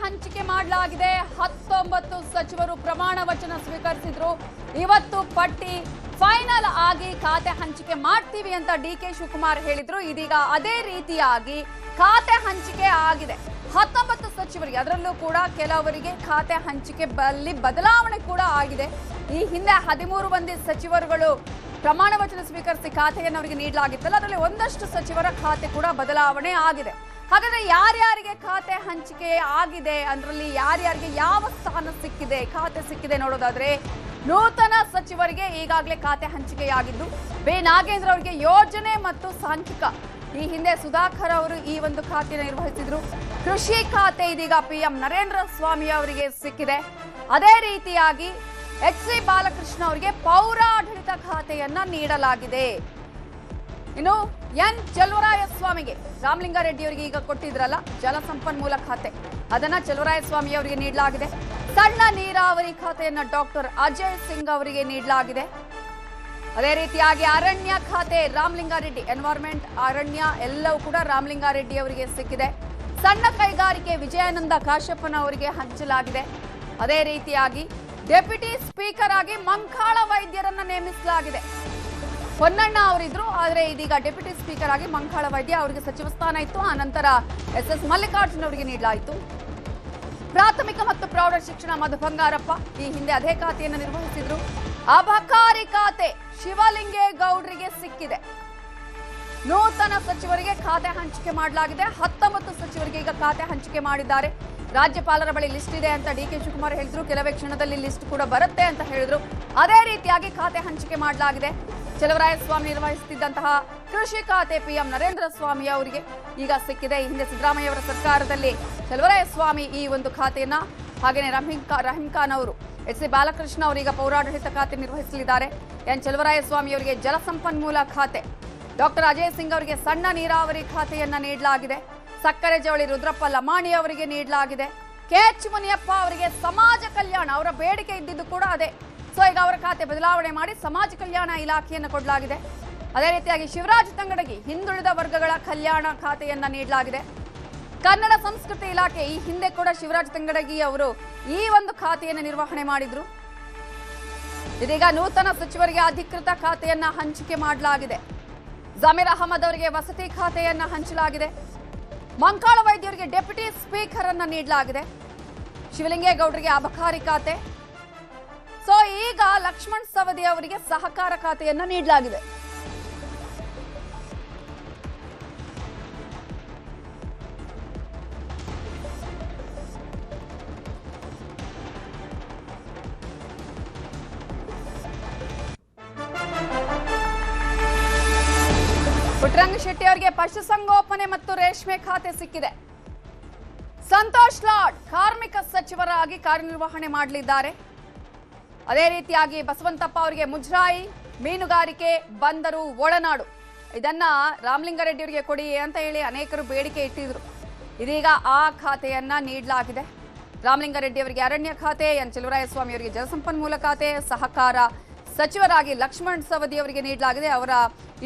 ಹಂಚಿಕೆ ಮಾಡಲಾಗಿದೆ. 19 ಸಚಿವರು ಪ್ರಮಾಣ ವಚನ ಸ್ವೀಕರಿಸಿದ್ರು. ಇವತ್ತು ಪಟ್ಟಿ ಫೈನಲ್ ಆಗಿ ಖಾತೆ ಹಂಚಿಕೆ ಮಾಡ್ತೀವಿ ಅಂತ ಡಿಕೆ ಶಿವಕುಮಾರ್ ಹೇಳಿದ್ರು. ಇದೀಗ ಅದೇ ರೀತಿಯಾಗಿ ಖಾತೆ ಹಂಚಿಕೆ ಆಗಿದೆ. 19 ಸಚಿವರಿಗೆ, ಅದರಲ್ಲೂ ಕೂಡ ಕೆಲವರಿಗೆ ಖಾತೆ ಹಂಚಿಕೆ ಬದಲಾವಣೆ ಕೂಡ ಆಗಿದೆ. ಈ ಹಿಂದೆ 13 ಮಂದಿ ಸಚಿವರುಗಳು ಪ್ರಮಾಣ ವಚನ ಸ್ವೀಕರಿಸಿ ಖಾತೆಯನ್ನು ಅವರಿಗೆ ನೀಡಲಾಗಿತ್ತಲ್ಲ, ಅದರಲ್ಲಿ ಒಂದಷ್ಟು ಸಚಿವರ ಖಾತೆ ಕೂಡ ಬದಲಾವಣೆ ಆಗಿದೆ. ಹಾಗಾದ್ರೆ ಯಾರ್ಯಾರಿಗೆ ಖಾತೆ ಹಂಚಿಕೆ ಆಗಿದೆ, ಅದರಲ್ಲಿ ಯಾರ್ಯಾರಿಗೆ ಯಾವ ಸ್ಥಾನ ಸಿಕ್ಕಿದೆ, ಖಾತೆ ಸಿಕ್ಕಿದೆ ನೋಡೋದಾದ್ರೆ, ನೂತನ ಸಚಿವರಿಗೆ ಈಗಾಗಲೇ ಖಾತೆ ಹಂಚಿಕೆಯಾಗಿದ್ದು, ಬಿ ನಾಗೇಂದ್ರ ಅವರಿಗೆ ಯೋಜನೆ ಮತ್ತು ಸಾಂಖ್ಯಿಕ, ಈ ಹಿಂದೆ ಸುಧಾಕರ್ ಅವರು ಈ ಒಂದು ಖಾತೆಯನ್ನು ನಿರ್ವಹಿಸಿದ್ರು. ಕೃಷಿ ಖಾತೆ ಇದೀಗ PM ನರೇಂದ್ರ ಸ್ವಾಮಿ ಅವರಿಗೆ ಸಿಕ್ಕಿದೆ. ಅದೇ ರೀತಿಯಾಗಿ HC ಬಾಲಕೃಷ್ಣ ಅವರಿಗೆ ಪೌರಾಡಳಿತ ಖಾತೆಯನ್ನ ನೀಡಲಾಗಿದೆ. ಇನ್ನು ಎನ್ ಚೆಲುವರಾಯಸ್ವಾಮಿಗೆ, ರಾಮಲಿಂಗಾರೆಡ್ಡಿ ಅವರಿಗೆ ಈಗ ಕೊಟ್ಟಿದ್ರಲ್ಲ ಜಲಸಂಪನ್ಮೂಲ ಖಾತೆ, ಅದನ್ನ ಚೆಲುವರಾಯಸ್ವಾಮಿ ಅವರಿಗೆ ನೀಡಲಾಗಿದೆ. ಸಣ್ಣ ನೀರಾವರಿ ಖಾತೆಯನ್ನ ಡಾಕ್ಟರ್ ಅಜಯ್ ಸಿಂಗ್ ಅವರಿಗೆ ನೀಡಲಾಗಿದೆ. ಅದೇ ರೀತಿಯಾಗಿ ಅರಣ್ಯ ಖಾತೆ ರಾಮಲಿಂಗಾರೆಡ್ಡಿ, ಎನ್ವೈರನ್ಮೆಂಟ್, ಅರಣ್ಯ ಎಲ್ಲವೂ ಕೂಡ ರಾಮಲಿಂಗಾರೆಡ್ಡಿ ಅವರಿಗೆ ಸಿಕ್ಕಿದೆ. ಸಣ್ಣ ಕೈಗಾರಿಕೆ ವಿಜಯಾನಂದ ಕಾಶ್ಯಪ್ಪನ ಅವರಿಗೆ ಹಂಚಲಾಗಿದೆ. ಅದೇ ರೀತಿಯಾಗಿ ಡೆಪ್ಯೂಟಿ ಸ್ಪೀಕರ್ ಆಗಿ ಮಂಕಾಳ ವೈದ್ಯರನ್ನ ನೇಮಿಸಲಾಗಿದೆ. ಹೊನ್ನಣ್ಣ ಅವರಿದ್ರು, ಆದರೆ ಇದೀಗ ಡೆಪ್ಯೂಟಿ ಸ್ಪೀಕರ್ ಆಗಿ ಮಂಕಾಳ ವೈದ್ಯ ಅವರಿಗೆ ಸಚಿವ ಸ್ಥಾನ ಇತ್ತು. ಆ ನಂತರ SS ಮಲ್ಲಿಕಾರ್ಜುನ್ ಅವರಿಗೆ ನೀಡಲಾಯಿತು. ಪ್ರಾಥಮಿಕ ಮತ್ತು ಪ್ರೌಢ ಶಿಕ್ಷಣ ಮಧು ಬಂಗಾರಪ್ಪ ಈ ಹಿಂದೆ ಅದೇ ಖಾತೆಯನ್ನು ನಿರ್ವಹಿಸಿದ್ರು. ಅಬಕಾರಿ ಖಾತೆ ಶಿವಲಿಂಗೇಗೌಡರಿಗೆ ಸಿಕ್ಕಿದೆ. ನೂತನ ಸಚಿವರಿಗೆ ಖಾತೆ ಹಂಚಿಕೆ ಮಾಡಲಾಗಿದೆ. 19 ಸಚಿವರಿಗೆ ಈಗ ಖಾತೆ ಹಂಚಿಕೆ ಮಾಡಿದ್ದಾರೆ. ರಾಜ್ಯಪಾಲರ ಬಳಿ ಲಿಸ್ಟ್ ಇದೆ ಅಂತ ಡಿಕೆ ಶಿವಕುಮಾರ್ ಹೇಳಿದ್ರು. ಕೆಲವೇ ಕ್ಷಣದಲ್ಲಿ ಲಿಸ್ಟ್ ಕೂಡ ಬರುತ್ತೆ ಅಂತ ಹೇಳಿದ್ರು. ಅದೇ ರೀತಿಯಾಗಿ ಖಾತೆ ಹಂಚಿಕೆ ಮಾಡಲಾಗಿದೆ. ಚೆಲುವರಾಯಸ್ವಾಮಿ ನಿರ್ವಹಿಸುತ್ತಿದ್ದಂತಹ ಕೃಷಿ ಖಾತೆ PM ನರೇಂದ್ರ ಸ್ವಾಮಿ ಅವರಿಗೆ ಈಗ ಸಿಕ್ಕಿದೆ. ಈ ಹಿಂದೆ ಸಿದ್ದರಾಮಯ್ಯ ಅವರ ಸರ್ಕಾರದಲ್ಲಿ ಚೆಲುವರಾಯಸ್ವಾಮಿ ಈ ಒಂದು ಖಾತೆಯನ್ನ, ಹಾಗೆಯೇ ರಹೀಂ ಖಾನ್ ಅವರು, HC ಬಾಲಕೃಷ್ಣ ಅವರೀಗ ಪೌರಾಡಳಿತ ಖಾತೆ ನಿರ್ವಹಿಸಲಿದ್ದಾರೆ. ಎನ್ ಚೆಲುವರಾಯಸ್ವಾಮಿ ಅವರಿಗೆ ಜಲಸಂಪನ್ಮೂಲ ಖಾತೆ, ಡಾಕ್ಟರ್ ಅಜಯ್ ಸಿಂಗ್ ಅವರಿಗೆ ಸಣ್ಣ ನೀರಾವರಿ ಖಾತೆಯನ್ನ ನೀಡಲಾಗಿದೆ. ಸಕ್ಕರೆ ಜವಳಿ ರುದ್ರಪ್ಪ ಲಮಾಣಿ ಅವರಿಗೆ ನೀಡಲಾಗಿದೆ. KH ಮುನಿಯಪ್ಪ ಅವರಿಗೆ ಸಮಾಜ ಕಲ್ಯಾಣ, ಅವರ ಬೇಡಿಕೆ ಇದ್ದಿದ್ದು ಕೂಡ ಅದೇ. ಸೊ ಈಗ ಅವರ ಖಾತೆ ಬದಲಾವಣೆ ಮಾಡಿ ಸಮಾಜ ಕಲ್ಯಾಣ ಇಲಾಖೆಯನ್ನು ಕೊಡಲಾಗಿದೆ. ಅದೇ ರೀತಿಯಾಗಿ ಶಿವರಾಜ್ ತಂಗಡಗಿ ಹಿಂದುಳಿದ ವರ್ಗಗಳ ಕಲ್ಯಾಣ ಖಾತೆಯನ್ನ ನೀಡಲಾಗಿದೆ. ಕನ್ನಡ ಸಂಸ್ಕೃತಿ ಇಲಾಖೆ, ಈ ಹಿಂದೆ ಕೂಡ ಶಿವರಾಜ್ ತಂಗಡಗಿ ಅವರು ಈ ಒಂದು ಖಾತೆಯನ್ನು ನಿರ್ವಹಣೆ ಮಾಡಿದ್ರು. ಇದೀಗ ನೂತನ ಸಚಿವರಿಗೆ ಅಧಿಕೃತ ಖಾತೆಯನ್ನ ಹಂಚಿಕೆ ಮಾಡಲಾಗಿದೆ. ಜಮೀರ್ ಅಹಮದ್ ಅವರಿಗೆ ವಸತಿ ಖಾತೆಯನ್ನ ಹಂಚಲಾಗಿದೆ. ಮಂಕಾಳ ವೈದ್ಯರಿಗೆ ಡೆಪ್ಯೂಟಿ ಸ್ಪೀಕರ್ ಅನ್ನ ನೀಡಲಾಗಿದೆ. ಶಿವಲಿಂಗೇಗೌಡರಿಗೆ ಅಬಕಾರಿ ಖಾತೆ. ಸೊ ಈಗ ಲಕ್ಷ್ಮಣ್ ಸವದಿ ಅವರಿಗೆ ಸಹಕಾರ ಖಾತೆಯನ್ನ ನೀಡಲಾಗಿದೆ. ಪುಟ್ಟರಂಗ ಶೆಟ್ಟಿ ಅವರಿಗೆ ಪಶುಸಂಗೋಪನೆ ಮತ್ತು ರೇಷ್ಮೆ ಖಾತೆ ಸಿಕ್ಕಿದೆ. ಸಂತೋಷ್ ಲಾಡ್ ಕಾರ್ಮಿಕ ಸಚಿವರಾಗಿ ಕಾರ್ಯನಿರ್ವಹಣೆ ಮಾಡಲಿದ್ದಾರೆ. ಅದೇ ರೀತಿಯಾಗಿ ಬಸವಂತಪ್ಪ ಅವರಿಗೆ ಮುಜರಾಯಿ, ಮೀನುಗಾರಿಕೆ, ಬಂದರು, ಒಳನಾಡು, ಇದನ್ನ ರಾಮಲಿಂಗಾರೆಡ್ಡಿ ಅವರಿಗೆ ಕೊಡಿ ಅಂತ ಹೇಳಿ ಅನೇಕರು ಬೇಡಿಕೆ ಇಟ್ಟಿದ್ರು. ಇದೀಗ ಆ ಖಾತೆಯನ್ನ ನೀಡಲಾಗಿದೆ. ರಾಮಲಿಂಗಾರೆಡ್ಡಿ ಅವರಿಗೆ ಅರಣ್ಯ ಖಾತೆ, ಎನ್ ಚೆಲುವರಾಯಸ್ವಾಮಿ ಅವರಿಗೆ ಜಲಸಂಪನ್ಮೂಲ ಖಾತೆ, ಸಹಕಾರ ಸಚಿವರಾಗಿ ಲಕ್ಷ್ಮಣ್ ಸವದಿ ಅವರಿಗೆ ನೀಡಲಾಗಿದೆ. ಅವರ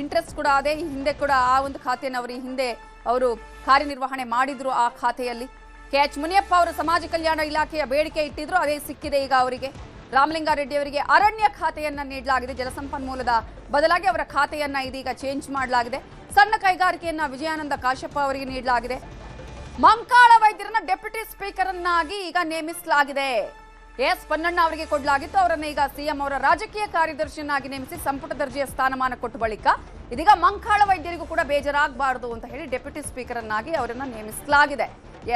ಇಂಟ್ರೆಸ್ಟ್ ಕೂಡ ಅದೇ. ಈ ಹಿಂದೆ ಕೂಡ ಆ ಒಂದು ಖಾತೆಯನ್ನು ಅವರು ಈ ಹಿಂದೆ ಅವರು ಕಾರ್ಯನಿರ್ವಹಣೆ ಮಾಡಿದ್ರು. ಆ ಖಾತೆಯಲ್ಲಿ KH ಮುನಿಯಪ್ಪ ಅವರು ಸಮಾಜ ಕಲ್ಯಾಣ ಇಲಾಖೆಯ ಬೇಡಿಕೆ ಇಟ್ಟಿದ್ರು, ಅದೇ ಸಿಕ್ಕಿದೆ ಈಗ ಅವರಿಗೆ. ರಾಮಲಿಂಗಾರೆಡ್ಡಿ ಅವರಿಗೆ ಅರಣ್ಯ ಖಾತೆಯನ್ನ ನೀಡಲಾಗಿದೆ. ಜಲಸಂಪನ್ಮೂಲದ ಬದಲಾಗಿ ಅವರ ಖಾತೆಯನ್ನ ಇದೀಗ ಚೇಂಜ್ ಮಾಡಲಾಗಿದೆ. ಸಣ್ಣ ಕೈಗಾರಿಕೆಯನ್ನ ವಿಜಯಾನಂದ ಕಾಶ್ಯಪ್ಪ ಅವರಿಗೆ ನೀಡಲಾಗಿದೆ. ಮಂಕಾಳ ವೈದ್ಯರನ್ನ ಡೆಪ್ಯೂಟಿ ಸ್ಪೀಕರ್ ಅನ್ನಾಗಿ ಈಗ ನೇಮಿಸಲಾಗಿದೆ. S ಪೊನ್ನಣ್ಣ ಅವರಿಗೆ ಕೊಡಲಾಗಿತ್ತು. ಅವರನ್ನ ಈಗ CM ಅವರ ರಾಜಕೀಯ ಕಾರ್ಯದರ್ಶಿಯನ್ನಾಗಿ ನೇಮಿಸಿ ಸಂಪುಟ ದರ್ಜೆಯ ಸ್ಥಾನಮಾನ ಕೊಟ್ಟ ಬಳಿಕ ಇದೀಗ ಮಂಕಾಳ ವೈದ್ಯರಿಗೂ ಕೂಡ ಬೇಜಾರಾಗಬಾರದು ಅಂತ ಹೇಳಿ ಡೆಪ್ಯೂಟಿ ಸ್ಪೀಕರ್ ಅನ್ನಾಗಿ ಅವರನ್ನ ನೇಮಿಸಲಾಗಿದೆ.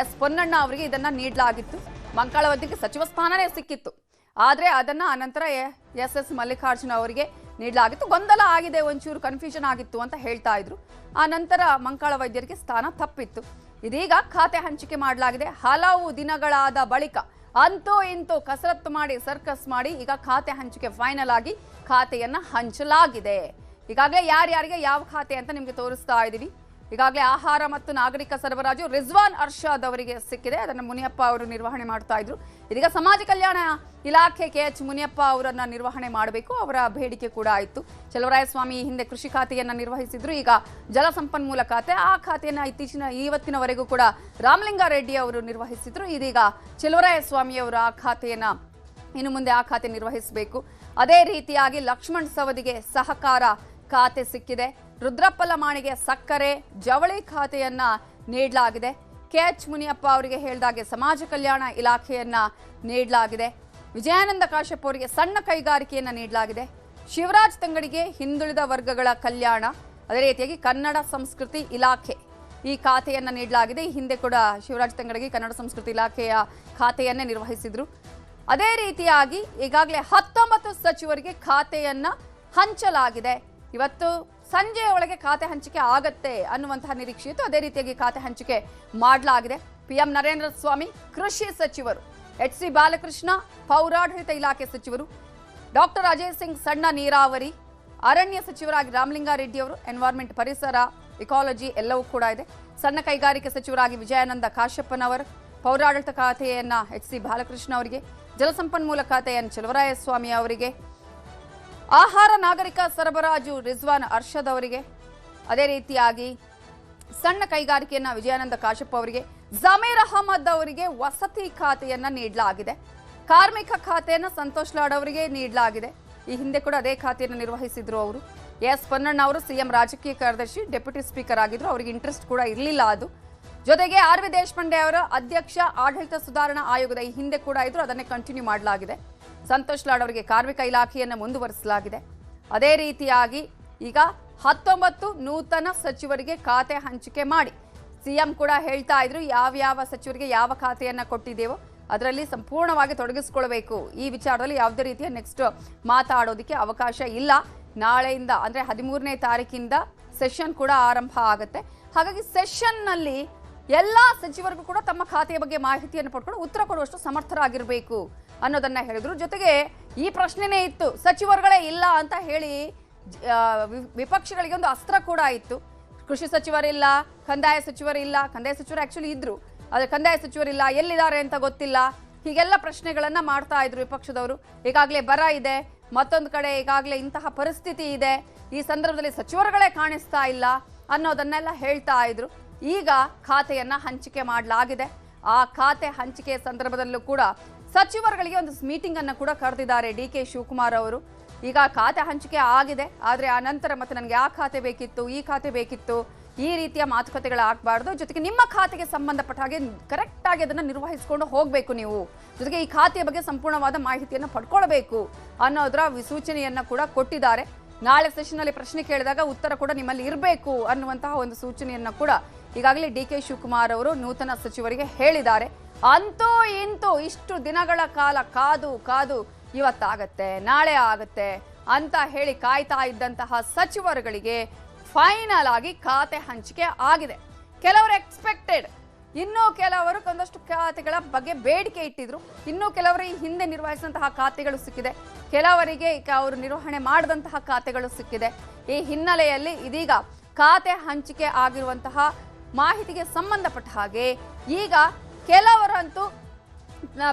S ಪೊನ್ನಣ್ಣ ಅವರಿಗೆ ಇದನ್ನ ನೀಡಲಾಗಿತ್ತು. ಮಂಕಾಳ ವೈದ್ಯರಿಗೆ ಸಚಿವ ಸ್ಥಾನನೇ ಸಿಕ್ಕಿತ್ತು, ಆದ್ರೆ ಅದನ್ನ ಅನಂತರ SS ಮಲ್ಲಿಕಾರ್ಜುನ ಅವರಿಗೆ ನೀಡಲಾಗಿತ್ತು. ಗೊಂದಲ ಆಗಿದೆ, ಒಂಚೂರು ಕನ್ಫ್ಯೂಷನ್ ಆಗಿತ್ತು ಅಂತ ಹೇಳ್ತಾ ಇದ್ರು. ಆ ನಂತರ ಮಂಕಾಳ ವೈದ್ಯರಿಗೆ ಸ್ಥಾನ ತಪ್ಪಿತ್ತು. ಇದೀಗ ಖಾತೆ ಹಂಚಿಕೆ ಮಾಡಲಾಗಿದೆ. ಹಲವು ದಿನಗಳಾದ ಬಳಿಕ ಅಂತೂ ಇಂತೂ ಕಸರತ್ತು ಮಾಡಿ, ಸರ್ಕಸ್ ಮಾಡಿ ಈಗ ಖಾತೆ ಹಂಚಿಕೆ ಫೈನಲ್ ಆಗಿ ಖಾತೆಯನ್ನ ಹಂಚಲಾಗಿದೆ. ಈಗಾಗಲೇ ಯಾರ್ಯಾರಿಗೆ ಯಾವ ಖಾತೆ ಅಂತ ನಿಮ್ಗೆ ತೋರಿಸ್ತಾ ಇದ್ದೀವಿ. ಈಗಾಗಲೇ ಆಹಾರ ಮತ್ತು ನಾಗರಿಕ ಸರಬರಾಜು ರಿಜ್ವಾನ್ ಅರ್ಷಾದ್ ಅವರಿಗೆ ಸಿಕ್ಕಿದೆ. ಅದನ್ನು ಮುನಿಯಪ್ಪ ಅವರು ನಿರ್ವಹಣೆ ಮಾಡ್ತಾ ಇದ್ರು. ಇದೀಗ ಸಮಾಜ ಕಲ್ಯಾಣ ಇಲಾಖೆ KH ಮುನಿಯಪ್ಪ ಅವರನ್ನ ನಿರ್ವಹಣೆ ಮಾಡಬೇಕು, ಅವರ ಬೇಡಿಕೆ ಕೂಡ ಆಯಿತು. ಚಲುವರಾಯಸ್ವಾಮಿ ಹಿಂದೆ ಕೃಷಿ ಖಾತೆಯನ್ನ ನಿರ್ವಹಿಸಿದ್ರು, ಈಗ ಜಲಸಂಪನ್ಮೂಲ ಖಾತೆ, ಆ ಖಾತೆಯನ್ನ ಇವತ್ತಿನವರೆಗೂ ಕೂಡ ರಾಮಲಿಂಗಾರೆಡ್ಡಿ ಅವರು ನಿರ್ವಹಿಸಿದ್ರು. ಇದೀಗ ಚಲುವರಾಯಸ್ವಾಮಿ ಅವರು ಆ ಖಾತೆಯನ್ನ ಇನ್ನು ಮುಂದೆ ಆ ಖಾತೆ ನಿರ್ವಹಿಸಬೇಕು. ಅದೇ ರೀತಿಯಾಗಿ ಲಕ್ಷ್ಮಣ್ ಸವದಿಗೆ ಸಹಕಾರ ಖಾತೆ ಸಿಕ್ಕಿದೆ. ರುದ್ರಪ್ಪ ಲಮಾಣಿಗೆ ಸಕ್ಕರೆ ಜವಳಿ ಖಾತೆಯನ್ನ ನೀಡಲಾಗಿದೆ. KH ಮುನಿಯಪ್ಪ ಅವರಿಗೆ ಹೇಳಿದಾಗೆ ಸಮಾಜ ಕಲ್ಯಾಣ ಇಲಾಖೆಯನ್ನ ನೀಡಲಾಗಿದೆ. ವಿಜಯಾನಂದ ಕಾಶ್ಯಪ್ ಅವರಿಗೆ ಸಣ್ಣ ಕೈಗಾರಿಕೆಯನ್ನ ನೀಡಲಾಗಿದೆ. ಶಿವರಾಜ್ ತಂಗಡಿಗೆ ಹಿಂದುಳಿದ ವರ್ಗಗಳ ಕಲ್ಯಾಣ, ಅದೇ ರೀತಿಯಾಗಿ ಕನ್ನಡ ಸಂಸ್ಕೃತಿ ಇಲಾಖೆ ಈ ಖಾತೆಯನ್ನ ನೀಡಲಾಗಿದೆ. ಈ ಹಿಂದೆ ಕೂಡ ಶಿವರಾಜ್ ತಂಗಡಿಗೆ ಕನ್ನಡ ಸಂಸ್ಕೃತಿ ಇಲಾಖೆಯ ಖಾತೆಯನ್ನೇ ನಿರ್ವಹಿಸಿದ್ರು. ಅದೇ ರೀತಿಯಾಗಿ ಈಗಾಗಲೇ 19 ಸಚಿವರಿಗೆ ಖಾತೆಯನ್ನ ಹಂಚಲಾಗಿದೆ. ಇವತ್ತು ಸಂಜೆಯ ಒಳಗೆ ಖಾತೆ ಹಂಚಿಕೆ ಆಗತ್ತೆ ಅನ್ನುವಂತಹ ನಿರೀಕ್ಷೆ ಇತ್ತು. ಅದೇ ರೀತಿಯಾಗಿ ಖಾತೆ ಹಂಚಿಕೆ ಮಾಡಲಾಗಿದೆ. PM ನರೇಂದ್ರ ಸ್ವಾಮಿ ಕೃಷಿ ಸಚಿವರು, HC ಬಾಲಕೃಷ್ಣ ಪೌರಾಡಳಿತ ಇಲಾಖೆ ಸಚಿವರು, ಡಾಕ್ಟರ್ ಅಜಯ್ ಸಿಂಗ್ ಸಣ್ಣ ನೀರಾವರಿ, ಅರಣ್ಯ ಸಚಿವರಾಗಿ ರಾಮಲಿಂಗಾರೆಡ್ಡಿ ಅವರು, ಎನ್ವೈರ್ಮೆಂಟ್ ಪರಿಸರ ಇಕಾಲಜಿ ಎಲ್ಲವೂ ಕೂಡ ಇದೆ. ಸಣ್ಣ ಕೈಗಾರಿಕೆ ಸಚಿವರಾಗಿ ವಿಜಯಾನಂದ ಕಾಶ್ಯಪ್ಪನವರು, ಪೌರಾಡಳಿತ ಖಾತೆಯನ್ನ HC ಬಾಲಕೃಷ್ಣ ಅವರಿಗೆ, ಜಲಸಂಪನ್ಮೂಲ ಖಾತೆಯನ್ನು ಚಲುವರಾಯಸ್ವಾಮಿ ಅವರಿಗೆ, ಆಹಾರ ನಾಗರಿಕ ಸರಬರಾಜು ರಿಜ್ವಾನ್ ಅರ್ಷದ್ ಅವರಿಗೆ, ಅದೇ ರೀತಿಯಾಗಿ ಸಣ್ಣ ಕೈಗಾರಿಕೆಯನ್ನ ವಿಜಯಾನಂದ ಕಾಶ್ಯಪ್ ಅವರಿಗೆ, ಜಮೀರ್ ಅಹಮದ್ ಅವರಿಗೆ ವಸತಿ ಖಾತೆಯನ್ನ ನೀಡಲಾಗಿದೆ. ಕಾರ್ಮಿಕ ಖಾತೆಯನ್ನ ಸಂತೋಷ್ ಲಾಡ್ ಅವರಿಗೆ ನೀಡಲಾಗಿದೆ. ಈ ಹಿಂದೆ ಕೂಡ ಅದೇ ಖಾತೆಯನ್ನು ನಿರ್ವಹಿಸಿದ್ರು ಅವರು. S ಪೊನ್ನಣ್ಣ ಅವರು CM ರಾಜಕೀಯ ಕಾರ್ಯದರ್ಶಿ, ಡೆಪ್ಯೂಟಿ ಸ್ಪೀಕರ್ ಆಗಿದ್ರು. ಅವರಿಗೆ ಇಂಟ್ರೆಸ್ಟ್ ಕೂಡ ಇರಲಿಲ್ಲ ಅದು. ಜೊತೆಗೆ RV ದೇಶಪಾಂಡೆ ಅವರ ಅಧ್ಯಕ್ಷ ಆಡಳಿತ ಸುಧಾರಣಾ ಆಯೋಗದ ಈ ಹಿಂದೆ ಕೂಡ ಇದ್ರು, ಅದನ್ನೇ ಕಂಟಿನ್ಯೂ ಮಾಡಲಾಗಿದೆ. ಸಂತೋಷ್ ಲಾಡ್ ಅವರಿಗೆ ಕಾರ್ಮಿಕ ಇಲಾಖೆಯನ್ನು ಮುಂದುವರಿಸಲಾಗಿದೆ. ಅದೇ ರೀತಿಯಾಗಿ ಈಗ 19 ನೂತನ ಸಚಿವರಿಗೆ ಖಾತೆ ಹಂಚಿಕೆ ಮಾಡಿ CM ಕೂಡ ಹೇಳ್ತಾ ಇದ್ರು, ಯಾವ ಸಚಿವರಿಗೆ ಯಾವ ಖಾತೆಯನ್ನ ಕೊಟ್ಟಿದ್ದೇವೋ ಅದರಲ್ಲಿ ಸಂಪೂರ್ಣವಾಗಿ ತೊಡಗಿಸಿಕೊಳ್ಳಬೇಕು. ಈ ವಿಚಾರದಲ್ಲಿ ಯಾವುದೇ ರೀತಿಯ ನೆಕ್ಸ್ಟ್ ಮಾತಾಡೋದಕ್ಕೆ ಅವಕಾಶ ಇಲ್ಲ. ನಾಳೆಯಿಂದ ಅಂದ್ರೆ 13ನೇ ತಾರೀಕಿಂದ ಸೆಷನ್ ಕೂಡ ಆರಂಭ ಆಗುತ್ತೆ. ಹಾಗಾಗಿ ಸೆಷನ್ನಲ್ಲಿ ಎಲ್ಲ ಸಚಿವರಿಗೂ ಕೂಡ ತಮ್ಮ ಖಾತೆಯ ಬಗ್ಗೆ ಮಾಹಿತಿಯನ್ನು ಪಡ್ಕೊಂಡು ಉತ್ತರ ಕೊಡುವಷ್ಟು ಸಮರ್ಥರಾಗಿರಬೇಕು ಅನ್ನೋದನ್ನ ಹೇಳಿದ್ರು. ಜೊತೆಗೆ ಈ ಪ್ರಶ್ನೆನೇ ಇತ್ತು, ಸಚಿವರುಗಳೇ ಇಲ್ಲ ಅಂತ ಹೇಳಿ ವಿಪಕ್ಷಗಳಿಗೆ ಒಂದು ಅಸ್ತ್ರ ಕೂಡ ಇತ್ತು. ಕೃಷಿ ಸಚಿವರಿಲ್ಲ, ಕಂದಾಯ ಸಚಿವರಿಲ್ಲ, ಕಂದಾಯ ಸಚಿವರು ಆಕ್ಚುಲಿ ಇದ್ರು, ಆದರೆ ಕಂದಾಯ ಸಚಿವರಿಲ್ಲ, ಎಲ್ಲಿದ್ದಾರೆ ಅಂತ ಗೊತ್ತಿಲ್ಲ, ಹೀಗೆಲ್ಲ ಪ್ರಶ್ನೆಗಳನ್ನ ಮಾಡ್ತಾ ಇದ್ರು ವಿಪಕ್ಷದವರು. ಈಗಾಗಲೇ ಬರ ಇದೆ, ಮತ್ತೊಂದು ಕಡೆ ಈಗಾಗಲೇ ಇಂತಹ ಪರಿಸ್ಥಿತಿ ಇದೆ, ಈ ಸಂದರ್ಭದಲ್ಲಿ ಸಚಿವರುಗಳೇ ಕಾಣಿಸ್ತಾ ಇಲ್ಲ ಅನ್ನೋದನ್ನೆಲ್ಲ ಹೇಳ್ತಾ ಇದ್ರು. ಈಗ ಖಾತೆಯನ್ನ ಹಂಚಿಕೆ ಮಾಡಲಾಗಿದೆ. ಆ ಖಾತೆ ಹಂಚಿಕೆ ಸಂದರ್ಭದಲ್ಲೂ ಕೂಡ ಸಚಿವರುಗಳಿಗೆ ಒಂದು ಮೀಟಿಂಗ್ ಅನ್ನು ಕೂಡ ಕರೆದಿದ್ದಾರೆ DK ಶಿವಕುಮಾರ್ ಅವರು. ಈಗ ಖಾತೆ ಹಂಚಿಕೆ ಆಗಿದೆ, ಆದರೆ ಆ ನಂತರ ಮತ್ತೆ ನನಗೆ ಆ ಖಾತೆ ಬೇಕಿತ್ತು, ಈ ಖಾತೆ ಬೇಕಿತ್ತು, ಈ ರೀತಿಯ ಮಾತುಕತೆಗಳಾಗಬಾರ್ದು. ಜೊತೆಗೆ ನಿಮ್ಮ ಖಾತೆಗೆ ಸಂಬಂಧಪಟ್ಟ ಹಾಗೆ ಕರೆಕ್ಟ್ ಆಗಿ ಅದನ್ನು ನಿರ್ವಹಿಸಿಕೊಂಡು ಹೋಗಬೇಕು ನೀವು. ಜೊತೆಗೆ ಈ ಖಾತೆಯ ಬಗ್ಗೆ ಸಂಪೂರ್ಣವಾದ ಮಾಹಿತಿಯನ್ನು ಪಡ್ಕೊಳ್ಬೇಕು ಅನ್ನೋದರ ಸೂಚನೆಯನ್ನ ಕೂಡ ಕೊಟ್ಟಿದ್ದಾರೆ. ನಾಳೆ ಸೆಷನ್ ಅಲ್ಲಿ ಪ್ರಶ್ನೆ ಕೇಳಿದಾಗ ಉತ್ತರ ಕೂಡ ನಿಮ್ಮಲ್ಲಿ ಇರಬೇಕು ಅನ್ನುವಂತಹ ಒಂದು ಸೂಚನೆಯನ್ನ ಕೂಡ ಈಗಾಗಲೇ DK ಶಿವಕುಮಾರ್ ಅವರು ನೂತನ ಸಚಿವರಿಗೆ ಹೇಳಿದ್ದಾರೆ. ಅಂತೂ ಇಂತೂ ಇಷ್ಟು ದಿನಗಳ ಕಾಲ ಕಾದು ಇವತ್ತಾಗತ್ತೆ, ನಾಳೆ ಆಗತ್ತೆ ಅಂತ ಹೇಳಿ ಕಾಯ್ತಾ ಇದ್ದಂತಹ ಸಚಿವರುಗಳಿಗೆ ಫೈನಲ್ ಆಗಿ ಖಾತೆ ಹಂಚಿಕೆ ಆಗಿದೆ. ಕೆಲವರು ಎಕ್ಸ್ಪೆಕ್ಟೆಡ್, ಇನ್ನೂ ಕೆಲವರು ಒಂದಷ್ಟು ಖಾತೆಗಳ ಬಗ್ಗೆ ಬೇಡಿಕೆ ಇಟ್ಟಿದ್ರು, ಇನ್ನೂ ಕೆಲವರು ಈ ಹಿಂದೆ ನಿರ್ವಹಿಸಿದಂತಹ ಖಾತೆಗಳು ಸಿಕ್ಕಿದೆ, ಕೆಲವರಿಗೆ ಅವರು ನಿರ್ವಹಣೆ ಮಾಡಿದಂತಹ ಖಾತೆಗಳು ಸಿಕ್ಕಿದೆ. ಈ ಹಿನ್ನೆಲೆಯಲ್ಲಿ ಇದೀಗ ಖಾತೆ ಹಂಚಿಕೆ ಆಗಿರುವಂತಹ ಮಾಹಿತಿಗೆ ಸಂಬಂಧಪಟ್ಟ ಹಾಗೆ ಈಗ ಕೆಲವರಂತೂ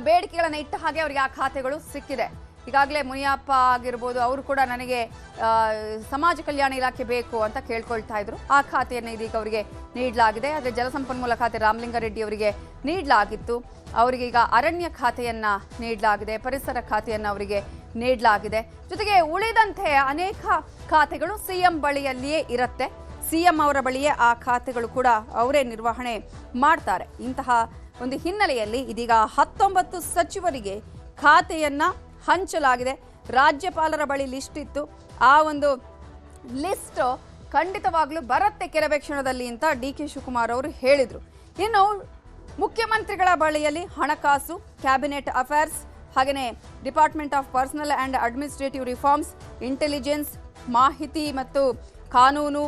ಬೇಡಿಕೆಗಳನ್ನು ಇಟ್ಟ ಹಾಗೆ ಅವರಿಗೆ ಆ ಖಾತೆಗಳು ಸಿಕ್ಕಿದೆ. ಈಗಾಗಲೇ ಮುನಿಯಪ್ಪ ಆಗಿರ್ಬೋದು, ಅವರು ಕೂಡ ನನಗೆ ಸಮಾಜ ಕಲ್ಯಾಣ ಇಲಾಖೆ ಬೇಕು ಅಂತ ಕೇಳ್ಕೊಳ್ತಾ ಇದ್ರು. ಆ ಖಾತೆಯನ್ನು ಇದೀಗ ಅವರಿಗೆ ನೀಡಲಾಗಿದೆ. ಆದರೆ ಜಲಸಂಪನ್ಮೂಲ ಖಾತೆ ರಾಮಲಿಂಗಾರೆಡ್ಡಿ ಅವರಿಗೆ ನೀಡಲಾಗಿತ್ತು, ಅವರಿಗೆ ಈಗ ಅರಣ್ಯ ಖಾತೆಯನ್ನ ನೀಡಲಾಗಿದೆ, ಪರಿಸರ ಖಾತೆಯನ್ನು ಅವರಿಗೆ ನೀಡಲಾಗಿದೆ. ಜೊತೆಗೆ ಉಳಿದಂತೆ ಅನೇಕ ಖಾತೆಗಳು CM ಬಳಿಯಲ್ಲಿಯೇ ಇರುತ್ತೆ. CM ಅವರ ಬಳಿಯೇ ಆ ಖಾತೆಗಳು ಕೂಡ ಅವರೇ ನಿರ್ವಹಣೆ ಮಾಡ್ತಾರೆ. ಇಂತಹ ಒಂದು ಹಿನ್ನೆಲೆಯಲ್ಲಿ ಇದೀಗ 19 ಸಚಿವರಿಗೆ ಖಾತೆಯನ್ನ ಹಂಚಲಾಗಿದೆ. ರಾಜ್ಯಪಾಲರ ಬಳಿ ಲಿಸ್ಟ್ ಇತ್ತು, ಆ ಒಂದು ಲಿಸ್ಟ್ ಖಂಡಿತವಾಗ್ಲೂ ಬರುತ್ತೆ ಕೆಲವೇ ಕ್ಷಣದಲ್ಲಿ ಅಂತ DK ಶಿವಕುಮಾರ್ ಅವರು ಹೇಳಿದ್ರು. ಇನ್ನು ಮುಖ್ಯಮಂತ್ರಿಗಳ ಬಳಿಯಲ್ಲಿ ಹಣಕಾಸು, ಕ್ಯಾಬಿನೆಟ್ ಅಫೇರ್ಸ್, ಹಾಗೆಯೇ department of personal and administrative reforms, intelligence, ಮಾಹಿತಿ ಮತ್ತು ಕಾನೂನು,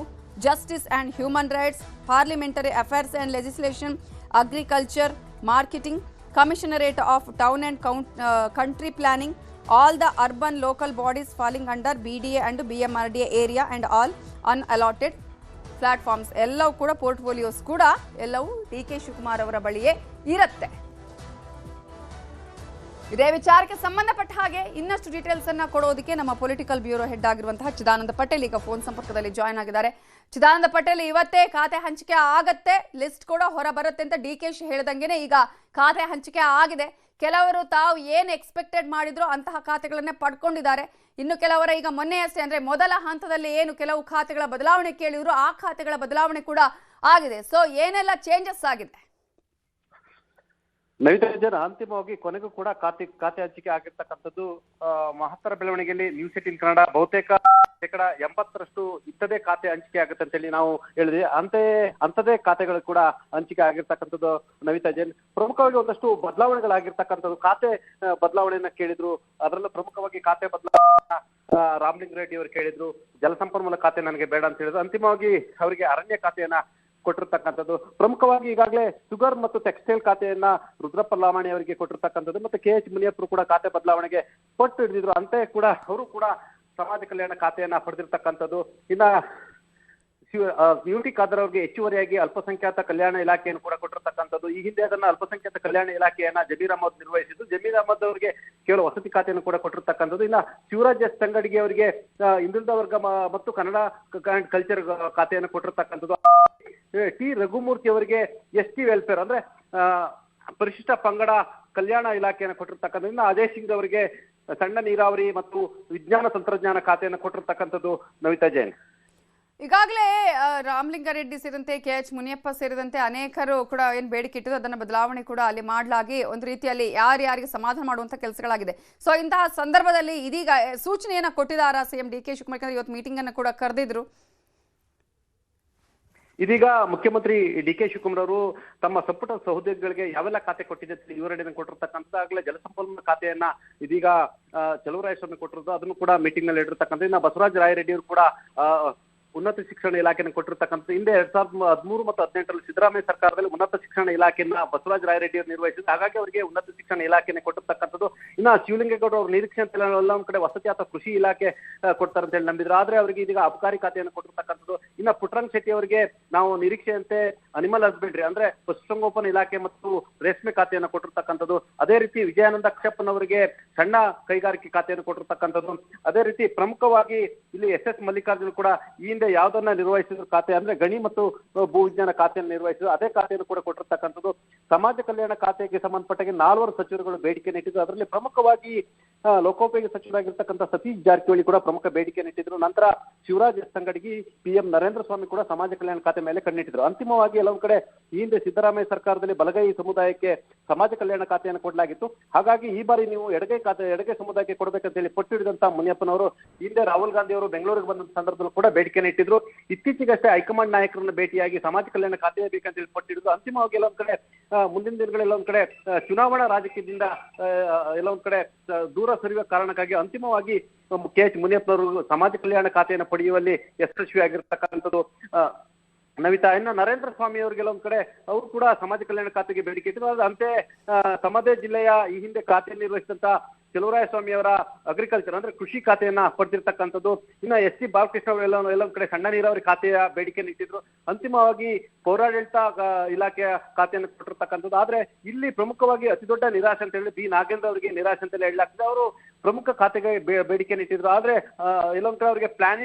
justice and human rights, parliamentary affairs and legislation, agriculture, marketing, Commissionerate of Town and Country Planning, all the urban local bodies falling under BDA and BMRDA area and all unallotted, platforms ಎಲ್ಲವೂ ಕೂಡ portfolios ಕೂಡ ಎಲ್ಲವೂ D K Shivakumar ಅವರ ಬಳಿಯೇ ಇರುತ್ತೆ. ಇದೇ ವಿಚಾರಕ್ಕೆ ಸಂಬಂಧಪಟ್ಟ ಹಾಗೆ ಇನ್ನಷ್ಟು ಡೀಟೇಲ್ಸ್ ಅನ್ನ ಕೊಡೋದಕ್ಕೆ ನಮ್ಮ ಪೊಲಿಟಿಕಲ್ ಬ್ಯೂರೋ ಹೆಡ್ ಆಗಿರುವಂತಹ ಚಿದಾನಂದ ಪಟೇಲ್ ಈಗ ಫೋನ್ ಸಂಪರ್ಕದಲ್ಲಿ ಜಾಯ್ನ್ ಆಗಿದ್ದಾರೆ. ಚಿದಾನಂದ ಪಟೇಲ್, ಇವತ್ತೇ ಖಾತೆ ಹಂಚಿಕೆ ಆಗತ್ತೆ, ಲಿಸ್ಟ್ ಕೂಡ ಹೊರ ಬರುತ್ತೆ ಅಂತ ಡಿ ಕೆ ಶಿ ಹೇಳ್ದಂಗೆನೆ ಈಗ ಖಾತೆ ಹಂಚಿಕೆ ಆಗಿದೆ. ಕೆಲವರು ತಾವು ಏನು ಎಕ್ಸ್ಪೆಕ್ಟೆಡ್ ಮಾಡಿದ್ರು ಅಂತಹ ಖಾತೆಗಳನ್ನೇ ಪಡ್ಕೊಂಡಿದ್ದಾರೆ. ಇನ್ನು ಕೆಲವರ ಈಗ ಮೊನ್ನೆಯಷ್ಟೇ ಅಂದ್ರೆ ಮೊದಲ ಹಂತದಲ್ಲಿ ಏನು ಕೆಲವು ಖಾತೆಗಳ ಬದಲಾವಣೆ ಕೇಳಿದ್ರು ಆ ಖಾತೆಗಳ ಬದಲಾವಣೆ ಕೂಡ ಆಗಿದೆ. ಸೊ ಏನೆಲ್ಲ ಚೇಂಜಸ್ ಆಗಿದೆ? ನವಿತಾ ಜನ ಅಂತಿಮವಾಗಿ ಕೊನೆಗೂ ಕೂಡ ಖಾತೆ ಹಂಚಿಕೆ ಆಗಿರ್ತಕ್ಕಂಥದ್ದು ಮಹತ್ತರ ಬೆಳವಣಿಗೆಯಲ್ಲಿ ನ್ಯೂಸ್ 18 ಕನ್ನಡ ಬಹುತೇಕ 80% ಇಂಥದೇ ಖಾತೆ ಹಂಚಿಕೆ ಆಗುತ್ತೆ ಅಂತ ಹೇಳಿ ನಾವು ಹೇಳಿದ್ವಿ. ಅಂಥದೇ ಖಾತೆಗಳು ಕೂಡ ಹಂಚಿಕೆ ಆಗಿರ್ತಕ್ಕಂಥದ್ದು ನವಿತಾ ಜೈನ್. ಪ್ರಮುಖವಾಗಿ ಒಂದಷ್ಟು ಬದಲಾವಣೆಗಳಾಗಿರ್ತಕ್ಕಂಥದ್ದು ಖಾತೆ ಬದಲಾವಣೆಯನ್ನ ಕೇಳಿದ್ರು. ಅದರಲ್ಲೂ ಪ್ರಮುಖವಾಗಿ ಖಾತೆ ಬದಲಾವಣೆ ರಾಮಲಿಂಗ ರೆಡ್ಡಿ ಅವರು ಕೇಳಿದ್ರು. ಜಲಸಂಪನ್ಮೂಲ ಖಾತೆ ನನಗೆ ಬೇಡ ಅಂತ ಹೇಳಿದ್ರು. ಅಂತಿಮವಾಗಿ ಅವರಿಗೆ ಅರಣ್ಯ ಖಾತೆಯನ್ನ ಕೊಟ್ಟಿರ್ತಕ್ಕಂಥದ್ದು. ಪ್ರಮುಖವಾಗಿ ಈಗಾಗಲೇ ಶುಗರ್ ಮತ್ತು ಟೆಕ್ಸ್ಟೈಲ್ ಖಾತೆಯನ್ನ ರುದ್ರಪ್ಪ ಲಾಮಾಣಿ ಅವರಿಗೆ ಕೊಟ್ಟಿರ್ತಕ್ಕಂಥದ್ದು. ಮತ್ತೆ KH ಮುನಿಯಪ್ಪರು ಕೂಡ ಖಾತೆ ಬದಲಾವಣೆಗೆ ಪಟ್ಟು ಹಿಡಿದಿದ್ರು. ಅಂತೆ ಕೂಡ ಅವರು ಕೂಡ ಸಮಾಜ ಕಲ್ಯಾಣ ಖಾತೆಯನ್ನ ಪಡೆದಿರ್ತಕ್ಕಂಥದ್ದು. ಇನ್ನ ಯುಟಿ ಖಾದರ್ ಅವರಿಗೆ ಹೆಚ್ಚುವರಿಯಾಗಿ ಅಲ್ಪಸಂಖ್ಯಾತ ಕಲ್ಯಾಣ ಇಲಾಖೆಯನ್ನು ಕೂಡ ಕೊಟ್ಟಿರ್ತಕ್ಕಂಥದ್ದು. ಈ ಹಿಂದೆ ಅದನ್ನ ಅಲ್ಪಸಂಖ್ಯಾತ ಕಲ್ಯಾಣ ಇಲಾಖೆಯನ್ನ ಜಮೀರ್ ಅಹಮದ್ ನಿರ್ವಹಿಸಿದ್ದು. ಜಮೀರ್ ಅಹಮದ್ ಅವರಿಗೆ ಕೇವಲ ವಸತಿ ಖಾತೆಯನ್ನು ಕೂಡ ಕೊಟ್ಟಿರ್ತಕ್ಕಂಥದ್ದು. ಇನ್ನ ಶಿವರಾಜ್ ಎಸ್ ತಂಗಡಿಗೆ ಅವರಿಗೆ ಹಿಂದುಳಿದ ವರ್ಗ ಮತ್ತು ಕನ್ನಡ ಕಲ್ಚರ್ ಖಾತೆಯನ್ನು ಕೊಟ್ಟಿರ್ತಕ್ಕಂಥದ್ದು. ಟಿ ರಘುಮೂರ್ತಿ ಅವರಿಗೆ ST ವೆಲ್ಫೇರ್ ಅಂದ್ರೆ ಪರಿಶಿಷ್ಟ ಪಂಗಡ ಕಲ್ಯಾಣ ಇಲಾಖೆಯನ್ನು ಕೊಟ್ಟಿರ್ತಕ್ಕಂಥದ್ದು. ಇನ್ನು ಅಜಯ್ ಸಿಂಗ್ ಅವರಿಗೆ ಸಣ್ಣ ನೀರಾವರಿ ಮತ್ತು ವಿಜ್ಞಾನ ತಂತ್ರಜ್ಞಾನ ಖಾತೆಯನ್ನು ಕೊಟ್ಟಿರ್ತಕ್ಕಂಥದ್ದು ನವಿತಾ ಜೈನ್. ಈಗಾಗಲೇ ರಾಮಲಿಂಗಾರೆಡ್ಡಿ ಸೇರಿದಂತೆ KH ಮುನಿಯಪ್ಪ ಸೇರಿದಂತೆ ಅನೇಕರು ಕೂಡ ಏನು ಬೇಡಿಕೆ ಇಟ್ಟಿದ್ದು ಅದನ್ನ ಬದಲಾವಣೆ ಕೂಡ ಅಲ್ಲಿ ಮಾಡಲಾಗಿ ಒಂದು ರೀತಿಯಲ್ಲಿ ಯಾರ್ಯಾರಿಗೆ ಸಮಾಧಾನ ಮಾಡುವಂತ ಕೆಲಸಗಳಾಗಿದೆ. ಸೊ ಇಂತಹ ಸಂದರ್ಭದಲ್ಲಿ ಇದೀಗ ಸೂಚನೆಯನ್ನ ಕೊಟ್ಟಿದ್ದಾರಾ CM DK ಶಿವಕುಮಾರ್? ಇವತ್ತು ಮೀಟಿಂಗ್ ಅನ್ನು ಕೂಡ ಕರೆದಿದ್ರು. ಇದೀಗ ಮುಖ್ಯಮಂತ್ರಿ DK ಶಿವಕುಮಾರ್ ಅವರು ತಮ್ಮ ಸಂಪುಟ ಸಹೋದ್ಯೋಗಿಗಳಿಗೆ ಯಾವೆಲ್ಲ ಖಾತೆ ಕೊಟ್ಟಿದೆ ವಿವರಣೆಯನ್ನು ಕೊಟ್ಟಿರ್ತಕ್ಕಂಥದ್ದಾಗಲೇ ಜಲಸಂಪನ್ಮೂಲ ಖಾತೆಯನ್ನ ಇದೀಗ ಚಲುವರಾಯಸ್ವಾಮಿ ಕೊಟ್ಟಿರೋದು. ಅದನ್ನು ಕೂಡ ಮೀಟಿಂಗ್ ನಲ್ಲಿ ಇಟ್ಟಿರ್ತಕ್ಕಂಥ. ಇನ್ನು ಬಸವರಾಜ ರಾಯರೆಡ್ಡಿ ಅವರು ಕೂಡ ಉನ್ನತ ಶಿಕ್ಷಣ ಇಲಾಖೆಯನ್ನು ಕೊಟ್ಟಿರ್ತಕ್ಕಂಥ. ಹಿಂದೆ 2013 ಮತ್ತು 2018 ಸಿದ್ದರಾಮಯ್ಯ ಸರ್ಕಾರದಲ್ಲಿ ಉನ್ನತ ಶಿಕ್ಷಣ ಇಲಾಖೆಯನ್ನ ಬಸವರಾಜ ರಾಯರೆಡ್ಡಿ ಅವರು ನಿರ್ವಹಿಸಿದ್ರು. ಹಾಗಾಗಿ ಅವರಿಗೆ ಉನ್ನತ ಶಿಕ್ಷಣ ಇಲಾಖೆಯನ್ನು ಕೊಟ್ಟಿರ್ತಕ್ಕಂಥದ್ದು. ಇನ್ನು ಶಿವಲಿಂಗೇಗೌಡ ಅವ್ರ ನಿರೀಕ್ಷೆ ಅಂತ ಎಲ್ಲ ಒಂದ್ ಕಡೆ ವಸತಿ ಅಥವಾ ಕೃಷಿ ಇಲಾಖೆ ಕೊಡ್ತಾರೆ ಅಂತ ಹೇಳಿ ನಂಬಿದ್ರು. ಆದ್ರೆ ಅವರಿಗೆ ಇದೀಗ ಅಬಕಾರಿ ಖಾತೆಯನ್ನು ಕೊಟ್ಟಿರ್ತಕ್ಕಂಥದ್ದು. ಇನ್ನು ಪುಟ್ಟರಂಗ ಶೆಟ್ಟಿ ಅವರಿಗೆ ನಾವು ನಿರೀಕ್ಷೆಯಂತೆ ಅನಿಮಲ್ ಹಸ್ಬೆಂಡ್ರಿ ಅಂದ್ರೆ ಪಶುಸಂಗೋಪನಾ ಇಲಾಖೆ ಮತ್ತು ರೇಷ್ಮೆ ಖಾತೆಯನ್ನು ಕೊಟ್ಟಿರ್ತಕ್ಕಂಥದ್ದು. ಅದೇ ರೀತಿ ವಿಜಯಾನಂದ ಕ್ಷಪ್ಪನವರಿಗೆ ಸಣ್ಣ ಕೈಗಾರಿಕೆ ಖಾತೆಯನ್ನು ಕೊಟ್ಟಿರ್ತಕ್ಕಂಥದ್ದು. ಅದೇ ರೀತಿ ಪ್ರಮುಖವಾಗಿ ಇಲ್ಲಿ SS ಮಲ್ಲಿಕಾರ್ಜುನ್ ಕೂಡ ಈ ಹಿಂದೆ ಯಾವ್ದನ್ನ ನಿರ್ವಹಿಸಿದ್ರು ಖಾತೆ ಅಂದ್ರೆ ಗಣಿ ಮತ್ತು ಭೂವಿಜ್ಞಾನ ಖಾತೆಯನ್ನು ನಿರ್ವಹಿಸಿದ್ರು. ಅದೇ ಖಾತೆಯನ್ನು ಕೂಡ ಕೊಟ್ಟಿರ್ತಕ್ಕಂಥದ್ದು. ಸಮಾಜ ಕಲ್ಯಾಣ ಖಾತೆಗೆ ಸಂಬಂಧಪಟ್ಟ 4 ಸಚಿವರುಗಳು ಬೇಡಿಕೆ ಇಟ್ಟಿದ್ರು. ಅದರಲ್ಲಿ ಪ್ರಮುಖವಾಗಿ ಲೋಕೋಪಯೋಗಿ ಸಚಿವರಾಗಿರ್ತಕ್ಕಂಥ ಸತೀಶ್ ಜಾರಕಿಹೊಳಿ ಕೂಡ ಪ್ರಮುಖ ಬೇಡಿಕೆ ಇಟ್ಟಿದ್ರು. ನಂತರ ಶಿವರಾಜ್ ಎಸ್ ತಂಗಡಗಿ, PM ನರೇಂದ್ರ ಸ್ವಾಮಿ ಕೂಡ ಸಮಾಜ ಕಲ್ಯಾಣ ಖಾತೆ ಮೇಲೆ ಕಣ್ಣಿಟ್ಟಿದ್ರು. ಅಂತಿಮವಾಗಿ ಎಲ್ಲೊಂದ್ ಕಡೆ ಈ ಹಿಂದೆ ಸಿದ್ದರಾಮಯ್ಯ ಸರ್ಕಾರದಲ್ಲಿ ಬಲಗೈ ಸಮುದಾಯಕ್ಕೆ ಸಮಾಜ ಕಲ್ಯಾಣ ಖಾತೆಯನ್ನು ಕೊಡಲಾಗಿತ್ತು. ಹಾಗಾಗಿ ಈ ಬಾರಿ ನೀವು ಎಡಗೈ ಸಮುದಾಯಕ್ಕೆ ಕೊಡಬೇಕಂತ ಹೇಳಿ ಪಟ್ಟು ಹಿಡಿದಂತ ಮುನಿಯಪ್ಪನವರು ಹಿಂದೆ ರಾಹುಲ್ ಗಾಂಧಿ ಅವರು ಬೆಂಗಳೂರಿಗೆ ಬಂದ ಸಂದರ್ಭದಲ್ಲೂ ಕೂಡ ಬೇಡಿಕೆಯನ್ನು ಇಟ್ಟಿದ್ರು. ಇತ್ತೀಚೆಗಷ್ಟೇ ಹೈಕಮಾಂಡ್ ನಾಯಕರನ್ನ ಭೇಟಿಯಾಗಿ ಸಮಾಜ ಕಲ್ಯಾಣ ಖಾತೆ ಬೇಕಂತ ಹೇಳಿ ಪಟ್ಟು ಹಿಡಿದು ಅಂತಿಮವಾಗಿ ಎಲ್ಲೊಂದ್ ಕಡೆ ಮುಂದಿನ ದಿನಗಳೆಲ್ಲೊಂದ್ ಕಡೆ ಚುನಾವಣಾ ರಾಜಕೀಯದಿಂದ ಎಲ್ಲೊಂದ್ ಕಡೆ ದೂರ ಸರಿಯುವ ಕಾರಣಕ್ಕಾಗಿ ಅಂತಿಮವಾಗಿ KH ಮುನಿಯಪ್ಪನವರು ಸಮಾಜ ಕಲ್ಯಾಣ ಖಾತೆಯನ್ನು ಪಡೆಯುವಲ್ಲಿ ಯಶಸ್ವಿಯಾಗಿರ್ತಕ್ಕಂಥದ್ದು ನವಿತಾ. ಇನ್ನು ನರೇಂದ್ರ ಸ್ವಾಮಿ ಅವರಿಗೆಲ್ಲ ಒಂದ್ ಕಡೆ ಅವರು ಕೂಡ ಸಮಾಜ ಕಲ್ಯಾಣ ಖಾತೆಗೆ ಬೇಡಿಕೆ ಇಟ್ಟರು. ಅಂತೆ ತಮ್ಮದೇ ಜಿಲ್ಲೆಯ ಈ ಹಿಂದೆ ಖಾತೆ ನಿರ್ವಹಿಸಿದಂತ ಚಲುವರಾಯಸ್ವಾಮಿ ಅವರ ಅಗ್ರಿಕಲ್ಚರ್ ಅಂದ್ರೆ ಕೃಷಿ ಖಾತೆಯನ್ನ ಪಡೆದಿರ್ತಕ್ಕಂಥದ್ದು. ಇನ್ನು SC ಬಾಲಕೃಷ್ಣ ಅವರು ಎಲ್ಲೊಂದ್ ಕಡೆ ಸಣ್ಣ ನೀರಾವರಿ ಖಾತೆಯ ಬೇಡಿಕೆಯನ್ನು ಇಟ್ಟಿದ್ರು. ಅಂತಿಮವಾಗಿ ಪೌರಾಡಳಿತ ಇಲಾಖೆಯ ಖಾತೆಯನ್ನು ಕೊಟ್ಟಿರ್ತಕ್ಕಂಥದ್ದು. ಆದ್ರೆ ಇಲ್ಲಿ ಪ್ರಮುಖವಾಗಿ ಅತಿ ದೊಡ್ಡ ನಿರಾಶೆ ಅಂತ ಹೇಳಿ B ನಾಗೇಂದ್ರ ಅವರಿಗೆ ನಿರಾಶೆ ಅಂತ ಹೇಳಲಾಗ್ತದೆ. ಅವರು ಪ್ರಮುಖ ಖಾತೆಗೆ ಬೇಡಿಕೆಯನ್ನು ಇಟ್ಟಿದ್ರು. ಆದ್ರೆ ಎಲ್ಲೊಂದ್ ಕಡೆ ಅವರಿಗೆ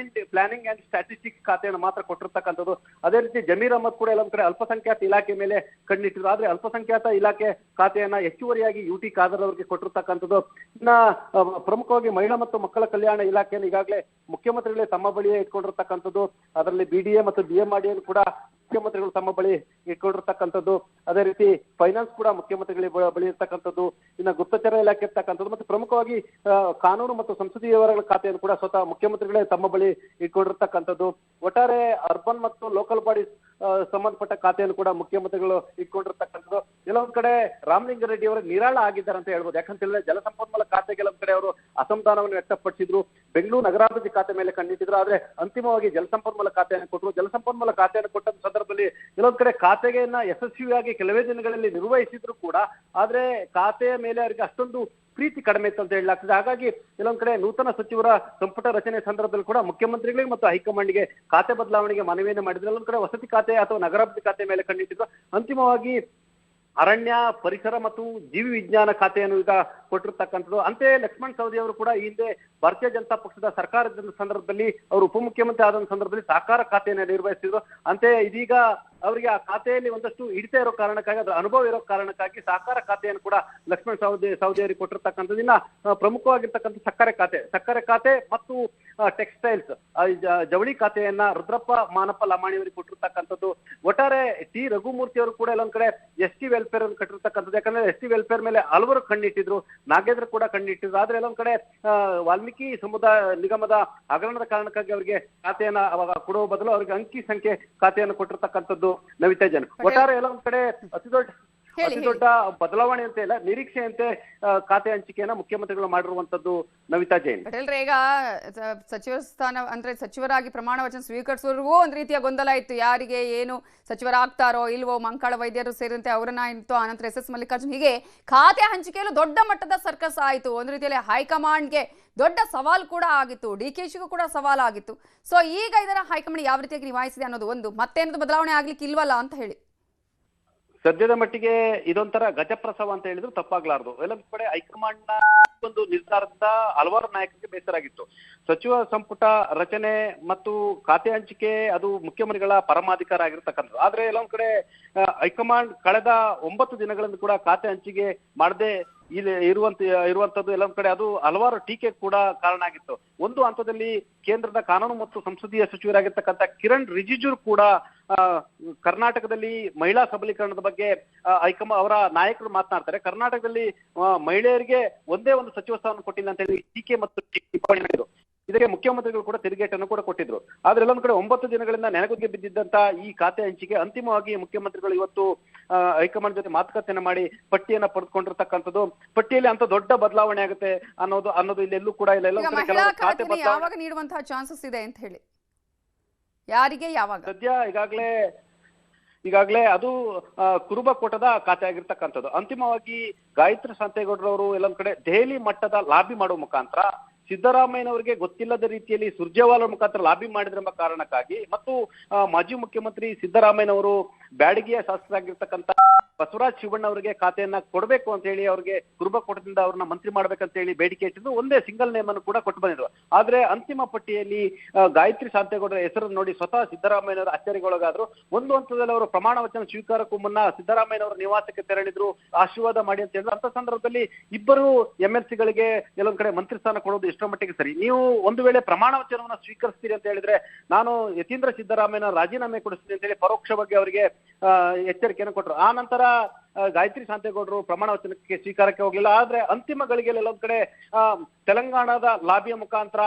ಪ್ಲಾನಿಂಗ್ ಅಂಡ್ ಸ್ಟ್ಯಾಟಿಸ್ಟಿಕ್ಸ್ ಖಾತೆಯನ್ನು ಮಾತ್ರ ಕೊಟ್ಟಿರ್ತಕ್ಕಂಥದ್ದು. ಅದೇ ರೀತಿ ಜಮೀರ್ ಅಹಮದ್ ಕೂಡ ಎಲ್ಲೊಂದ್ ಕಡೆ ಅಲ್ಪಸಂಖ್ಯಾತ ಇಲಾಖೆ ಮೇಲೆ ಕಣ್ಣಿಟ್ಟಿದ್ರು. ಆದ್ರೆ ಅಲ್ಪಸಂಖ್ಯಾತ ಇಲಾಖೆ ಖಾತೆಯನ್ನ ಹೆಚ್ಚುವರಿಯಾಗಿ UT ಖಾದರ್ ಅವರಿಗೆ ಕೊಟ್ಟಿರ್ತಕ್ಕಂಥದ್ದು. ಇನ್ನ ಪ್ರಮುಖವಾಗಿ ಮಹಿಳಾ ಮತ್ತು ಮಕ್ಕಳ ಕಲ್ಯಾಣ ಇಲಾಖೆಯನ್ನು ಈಗಾಗಲೇ ಮುಖ್ಯಮಂತ್ರಿಗಳೇ ತಮ್ಮ ಬಳಿಯೇ ಇಟ್ಕೊಂಡಿರ್ತಕ್ಕಂಥದ್ದು. ಅದರಲ್ಲಿ BDA ಮತ್ತು BMRD ಕೂಡ ಮುಖ್ಯಮಂತ್ರಿಗಳು ತಮ್ಮ ಬಳಿ ಇಟ್ಕೊಂಡಿರ್ತಕ್ಕಂಥದ್ದು. ಅದೇ ರೀತಿ ಫೈನಾನ್ಸ್ ಕೂಡ ಮುಖ್ಯಮಂತ್ರಿಗಳಿಗೆ ಬಳಿ ಇರ್ತಕ್ಕಂಥದ್ದು. ಇನ್ನು ಗುಪ್ತಚರ ಇಲಾಖೆ ಇರ್ತಕ್ಕಂಥದ್ದು ಮತ್ತು ಪ್ರಮುಖವಾಗಿ ಕಾನೂನು ಮತ್ತು ಸಂಸದೀಯ ವ್ಯವಹಾರಗಳ ಖಾತೆಯನ್ನು ಕೂಡ ಸ್ವತಃ ಮುಖ್ಯಮಂತ್ರಿಗಳೇ ತಮ್ಮ ಬಳಿ ಇಟ್ಕೊಂಡಿರ್ತಕ್ಕಂಥದ್ದು. ಒಟ್ಟಾರೆ ಅರ್ಬನ್ ಮತ್ತು ಲೋಕಲ್ ಬಾಡೀಸ್ ಸಂಬಂಧಪಟ್ಟ ಖಾತೆಯನ್ನು ಕೂಡ ಮುಖ್ಯಮಂತ್ರಿಗಳು ಇಟ್ಕೊಂಡಿರ್ತಕ್ಕಂಥದ್ದು. ಕೆಲವೊಂದ್ ಕಡೆ ರಾಮಲಿಂಗಾರೆಡ್ಡಿ ಅವರು ನಿರಾಳ ಆಗಿದ್ದಾರೆ ಅಂತ ಹೇಳ್ಬೋದು. ಯಾಕಂತ ಹೇಳಿದ್ರೆ ಜಲಸಂಪನ್ಮೂಲ ಖಾತೆ ಕೆಲವೊಂದ್ ಕಡೆ ಅವರು ಅಸಮಾಧಾನವನ್ನು ವ್ಯಕ್ತಪಡಿಸಿದ್ರು, ಬೆಂಗಳೂರು ನಗರಾಭಿವೃದ್ಧಿ ಖಾತೆ ಮೇಲೆ ಕಣ್ಣಿಟ್ಟಿದ್ರು. ಆದ್ರೆ ಅಂತಿಮವಾಗಿ ಜಲಸಂಪನ್ಮೂಲ ಖಾತೆಯನ್ನು ಕೊಟ್ಟರು. ಜಲಸಂಪನ್ಮೂಲ ಖಾತೆಯನ್ನು ಕೊಟ್ಟ ಸಂದರ್ಭದಲ್ಲಿ ಕೆಲವೊಂದ್ ಕಡೆ ಖಾತೆಗೆಯನ್ನ ಯಶಸ್ವಿಯಾಗಿ ಕೆಲವೇ ದಿನಗಳಲ್ಲಿ ನಿರ್ವಹಿಸಿದ್ರು ಕೂಡ, ಆದ್ರೆ ಖಾತೆಯ ಮೇಲೆ ಅವರಿಗೆ ಅಷ್ಟೊಂದು ಪ್ರೀತಿ ಕಡಿಮೆ ಇತ್ತು ಅಂತ ಹೇಳಲಾಗ್ತದೆ. ಹಾಗಾಗಿ ಕೆಲವೊಂದ್ ಕಡೆ ನೂತನ ಸಚಿವರ ಸಂಪುಟ ರಚನೆ ಸಂದರ್ಭದಲ್ಲಿ ಕೂಡ ಮುಖ್ಯಮಂತ್ರಿಗಳಿಗೆ ಮತ್ತು ಹೈಕಮಾಂಡ್ಗೆ ಖಾತೆ ಬದಲಾವಣೆಗೆ ಮನವಿಯನ್ನು ಮಾಡಿದ್ರು. ಎಲ್ಲೊಂದ್ ಕಡೆ ವಸತಿ ಖಾತೆ ಅಥವಾ ನಗರಾಭಿವೃದ್ಧಿ ಖಾತೆ ಮೇಲೆ ಕಣ್ಣಿಟ್ಟಿದ್ರು. ಅಂತಿಮವಾಗಿ ಅರಣ್ಯ, ಪರಿಸರ ಮತ್ತು ಜೀವಿ ವಿಜ್ಞಾನ ಖಾತೆಯನ್ನು ಈಗ ಕೊಟ್ಟಿರ್ತಕ್ಕಂಥದ್ದು. ಅಂತೆಯೇ ಲಕ್ಷ್ಮಣ್ ಸವದಿ ಅವರು ಕೂಡ ಈ ಹಿಂದೆ ಭಾರತೀಯ ಜನತಾ ಪಕ್ಷದ ಸರ್ಕಾರದ ಸಂದರ್ಭದಲ್ಲಿ ಅವರು ಉಪಮುಖ್ಯಮಂತ್ರಿ ಆದ ಸಂದರ್ಭದಲ್ಲಿ ಸಹಕಾರ ಖಾತೆಯನ್ನು ನಿರ್ವಹಿಸಿದ್ರು. ಅಂತೆಯೇ ಇದೀಗ ಅವರಿಗೆ ಆ ಖಾತೆಯಲ್ಲಿ ಒಂದಷ್ಟು ಹಿಡಿತ ಇರೋ ಕಾರಣಕ್ಕಾಗಿ, ಅದರ ಅನುಭವ ಇರೋ ಕಾರಣಕ್ಕಾಗಿ ಸಹಕಾರ ಖಾತೆಯನ್ನು ಕೂಡ ಲಕ್ಷ್ಮಣ್ ಸವದಿ ಅವರಿಗೆ ಕೊಟ್ಟಿರ್ತಕ್ಕಂಥದ್ದು. ಇನ್ನ ಪ್ರಮುಖವಾಗಿರ್ತಕ್ಕಂಥ ಸಕ್ಕರೆ ಖಾತೆ ಮತ್ತು ಟೆಕ್ಸ್ಟೈಲ್ಸ್ ಜವಳಿ ಖಾತೆಯನ್ನ ರುದ್ರಪ್ಪ ಮಾನಪ್ಪ ಲಮಾಣಿ ಅವರಿಗೆ ಕೊಟ್ಟಿರ್ತಕ್ಕಂಥದ್ದು. ಒಟ್ಟಾರೆ ಟಿ ರಘುಮೂರ್ತಿ ಅವರು ಕೂಡ ಎಲ್ಲೊಂದ್ ಕಡೆ ST ವೆಲ್ಫೇರ್ ಅನ್ನು ಕಟ್ಟಿರ್ತಕ್ಕಂಥದ್ದು. ಯಾಕಂದ್ರೆ ST ವೆಲ್ಫೇರ್ ಮೇಲೆ ಹಲವರು ಕಣ್ಣಿಟ್ಟಿದ್ರು, ನಾಗೇಂದ್ರ ಕೂಡ ಕಣ್ಣಿಟ್ಟಿದ್ರು. ಆದ್ರೆ ಎಲ್ಲೊಂದ್ ಕಡೆ ವಾಲ್ಮೀಕಿ ಸಮುದಾಯ ನಿಗಮದ ಹಗರಣದ ಕಾರಣಕ್ಕಾಗಿ ಅವರಿಗೆ ಖಾತೆಯನ್ನ ಅವಾಗ ಕೊಡುವ ಬದಲು ಅವರಿಗೆ ಅಂಕಿ ಸಂಖ್ಯೆ ಖಾತೆಯನ್ನು ಕೊಟ್ಟಿರ್ತಕ್ಕಂಥದ್ದು ನವಿತಾ ಜೈನ್. ಒಟ್ಟಾರೆ ಎಲ್ಲೊಂದ್ ಕಡೆ ಅತಿ ದೊಡ್ಡ ಬದಲಾವಣೆ ಅಂತ ಇಲ್ಲ, ನಿರೀಕ್ಷೆಯಂತೆ ಖಾತೆ ಹಂಚಿಕೆಯನ್ನ ಮುಖ್ಯಮಂತ್ರಿಗಳು ಮಾಡಿರುವಂತದ್ದು ನವಿತಾ ಜೈನ್. ಪಟೇಲ್ರೆ, ಈಗ ಸಚಿವ ಸ್ಥಾನ ಅಂದ್ರೆ ಸಚಿವರಾಗಿ ಪ್ರಮಾಣ ವಚನ ಸ್ವೀಕರಿಸುವವರೆಗೂ ಒಂದ್ ರೀತಿಯ ಗೊಂದಲ ಇತ್ತು, ಯಾರಿಗೆ ಏನು ಸಚಿವರಾಗ್ತಾರೋ ಇಲ್ವೋ. ಮಂಕಾಳ ವೈದ್ಯರು ಸೇರಿದಂತೆ ಅವರನ್ನ ಇತ್ತು, ಆನಂತರ SS ಮಲ್ಲಿಕಾರ್ಜುನ್. ಹೀಗೆ ಖಾತೆ ಹಂಚಿಕೆಯಲ್ಲೂ ದೊಡ್ಡ ಮಟ್ಟದ ಸರ್ಕಸ್ ಆಯಿತು. ಒಂದು ರೀತಿಯಲ್ಲಿ ಹೈಕಮಾಂಡ್ಗೆ ದೊಡ್ಡ ಸವಾಲು ಕೂಡ ಆಗಿತ್ತು, DKಶಿಗೂ ಕೂಡ ಸವಾಲಾಗಿತ್ತು. ಸೊ ಈಗ ಇದರ ಹೈಕಮಾಂಡ್ ಯಾವ ರೀತಿಯಾಗಿ ನಿಭಾಯಿಸಿದೆ ಅನ್ನೋದು ಒಂದು, ಮತ್ತೇನದು ಬದಲಾವಣೆ ಆಗ್ಲಿಕ್ಕೆ ಇಲ್ವಲ್ಲ ಅಂತ ಹೇಳಿ. ಸದ್ಯದ ಮಟ್ಟಿಗೆ ಇದೊಂಥರ ಗಜಪ್ರಸವ ಅಂತ ಹೇಳಿದ್ರು ತಪ್ಪಾಗ್ಲಾರ್ದು. ಎಲ್ಲ ಕಡೆ ಹೈಕಮಾಂಡ್ ನ ಒಂದು ನಿರ್ಧಾರದಿಂದ ಹಲವಾರು ನಾಯಕರಿಗೆ ಬೇಸರ ಆಗಿತ್ತು. ಸಚಿವ ಸಂಪುಟ ರಚನೆ ಮತ್ತು ಖಾತೆ ಹಂಚಿಕೆ ಅದು ಮುಖ್ಯಮಂತ್ರಿಗಳ ಪರಮಾಧಿಕಾರ ಆಗಿರ್ತಕ್ಕಂಥದ್ದು. ಆದ್ರೆ ಎಲ್ಲೊಂದ್ ಕಡೆ ಹೈಕಮಾಂಡ್ ಕಳೆದ 9 ದಿನಗಳಿಂದ ಕೂಡ ಖಾತೆ ಹಂಚಿಕೆ ಮಾಡದೆ ಇಲ್ಲಿ ಇರುವಂತದ್ದು ಎಲ್ಲೊಂದ್ ಕಡೆ ಅದು ಹಲವಾರು ಟೀಕೆ ಕೂಡ ಕಾರಣ ಆಗಿತ್ತು. ಒಂದು ಹಂತದಲ್ಲಿ ಕೇಂದ್ರದ ಕಾನೂನು ಮತ್ತು ಸಂಸದೀಯ ಸಚಿವರಾಗಿರ್ತಕ್ಕಂಥ ಕಿರಣ್ ರಿಜಿಜು ಕೂಡ ಕರ್ನಾಟಕದಲ್ಲಿ ಮಹಿಳಾ ಸಬಲೀಕರಣದ ಬಗ್ಗೆ ಅವರ ನಾಯಕರು ಮಾತನಾಡ್ತಾರೆ. ಕರ್ನಾಟಕದಲ್ಲಿ ಮಹಿಳೆಯರಿಗೆ ಒಂದೇ ಒಂದು ಸಚಿವ ಸ್ಥಾನ ಕೊಟ್ಟಿಲ್ಲ ಅಂತ ಹೇಳಿ ಟೀಕೆ ಮತ್ತು ಟಿಪ್ಪಣಿ ಮಾಡಿದ್ರು. ಇದಕ್ಕೆ ಮುಖ್ಯಮಂತ್ರಿಗಳು ಕೂಡ ತಿರುಗೇಟನ್ನು ಕೂಡ ಕೊಟ್ಟಿದ್ರು. ಆದ್ರೆ ಎಲ್ಲೊಂದ್ ಕಡೆ 9 ದಿನಗಳಿಂದ ನೆನಗುದಿಗೆ ಬಿದ್ದಿದ್ದಂತ ಈ ಖಾತೆ ಹಂಚಿಕೆ ಅಂತಿಮವಾಗಿ ಮುಖ್ಯಮಂತ್ರಿಗಳು ಇವತ್ತು ಹೈಕಮಾಂಡ್ ಜೊತೆ ಮಾತುಕತೆಯನ್ನ ಮಾಡಿ ಪಟ್ಟಿಯನ್ನ ಪಡೆದುಕೊಂಡಿರ್ತಕ್ಕಂಥದ್ದು. ಪಟ್ಟಿಯಲ್ಲಿ ಅಂತ ದೊಡ್ಡ ಬದಲಾವಣೆ ಆಗುತ್ತೆ ಅನ್ನೋದು ಇಲ್ಲೆಲ್ಲೂ ಕೂಡ ಇಲ್ಲ. ಯಾವಾಗ ನೀಡುವಂತಹ ಚಾನ್ಸಸ್ ಇದೆ ಅಂತ ಹೇಳಿ, ಯಾರಿಗೆ ಯಾವಾಗ? ಸದ್ಯ ಈಗಾಗಲೇ ಅದು ಕುರುಬಕೋಟದ ಖಾತೆ ಆಗಿರ್ತಕ್ಕಂಥದ್ದು. ಅಂತಿಮವಾಗಿ ಗಾಯತ್ರಿ ಶಾಂತೇಗೌಡರವರು ಎಲ್ಲೊಂದ್ ಕಡೆ ದೆಹಲಿ ಮಟ್ಟದ ಲಾಬಿ ಮಾಡುವ ಮುಖಾಂತರ ಸಿದ್ದರಾಮಯ್ಯನವರಿಗೆ ಗೊತ್ತಿಲ್ಲದ ರೀತಿಯಲ್ಲಿ ಸುರ್ಜೇವಾಲ ಮುಖಾಂತರ ಲಾಬಿ ಮಾಡಿದ್ರೆಂಬ ಕಾರಣಕ್ಕಾಗಿ ಮತ್ತು ಮಾಜಿ ಮುಖ್ಯಮಂತ್ರಿ ಸಿದ್ದರಾಮಯ್ಯನವರು ಬ್ಯಾಡಗಿಯ ಶಾಸಕರಾಗಿರ್ತಕ್ಕಂಥ ಬಸವರಾಜ ಶಿವಣ್ಣ ಅವರಿಗೆ ಖಾತೆಯನ್ನ ಕೊಡಬೇಕು ಅಂತ ಹೇಳಿ ಅವ್ರಿಗೆ ಕುರುಬಕೋಟದಿಂದ ಅವ್ರನ್ನ ಮಂತ್ರಿ ಮಾಡ್ಬೇಕಂತ ಹೇಳಿ ಬೇಡಿಕೆ ಇಟ್ಟಿದ್ದು. ಒಂದೇ ಸಿಂಗಲ್ ನೇಮ್ ಅನ್ನು ಕೂಡ ಕೊಟ್ಟು ಬಂದಿದ್ರು. ಆದ್ರೆ ಅಂತಿಮ ಪಟ್ಟಿಯಲ್ಲಿ ಗಾಯತ್ರಿ ಶಾಂತೇಗೌಡರ ಹೆಸರನ್ನು ನೋಡಿ ಸ್ವತಃ ಸಿದ್ದರಾಮಯ್ಯನವರು ಅಚ್ಚರಿಗೊಳಗಾದ್ರು. ಒಂದು ಹಂತದಲ್ಲಿ ಅವರು ಪ್ರಮಾಣ ವಚನ ಸ್ವೀಕಾರಕ್ಕೂ ಮುನ್ನ ಸಿದ್ದರಾಮಯ್ಯನವರ ನಿವಾಸಕ್ಕೆ ತೆರಳಿದ್ರು, ಆಶೀರ್ವಾದ ಮಾಡಿ ಅಂತ ಹೇಳಿದ್ರು. ಅಂತ ಸಂದರ್ಭದಲ್ಲಿ ಇಬ್ಬರು MLCಗಳಿಗೆ ಎಲ್ಲೊಂದ್ ಕಡೆ ಮಂತ್ರಿ ಸ್ಥಾನ ಕೊಡೋದು ಎಷ್ಟರ ಮಟ್ಟಿಗೆ ಸರಿ? ನೀವು ಒಂದು ವೇಳೆ ಪ್ರಮಾಣ ವಚನವನ್ನ ಸ್ವೀಕರಿಸ್ತೀರಿ ಅಂತ ಹೇಳಿದ್ರೆ ನಾನು ಯತೀಂದ್ರ ಸಿದ್ದರಾಮಯ್ಯನ ರಾಜೀನಾಮೆ ಕೊಡಿಸ್ತೀನಿ ಅಂತ ಹೇಳಿ ಪರೋಕ್ಷವಾಗಿ ಅವರಿಗೆ ಎಚ್ಚರಿಕೆಯನ್ನು ಕೊಟ್ಟರು. ಆ ನಂತರ ಗಾಯತ್ರಿ ಶಾಂತೇಗೌಡರು ಪ್ರಮಾಣ ವಚನಕ್ಕೆ ಸ್ವೀಕಾರಕ್ಕೆ ಹೋಗ್ಲಿಲ್ಲ. ಆದ್ರೆ ಅಂತಿಮ ಗಳಿಗೆಯಲ್ಲಿ ಎಲ್ಲೊಂದ್ ಕಡೆ ತೆಲಂಗಾಣದ ಲಾಬಿಯ ಮುಖಾಂತರ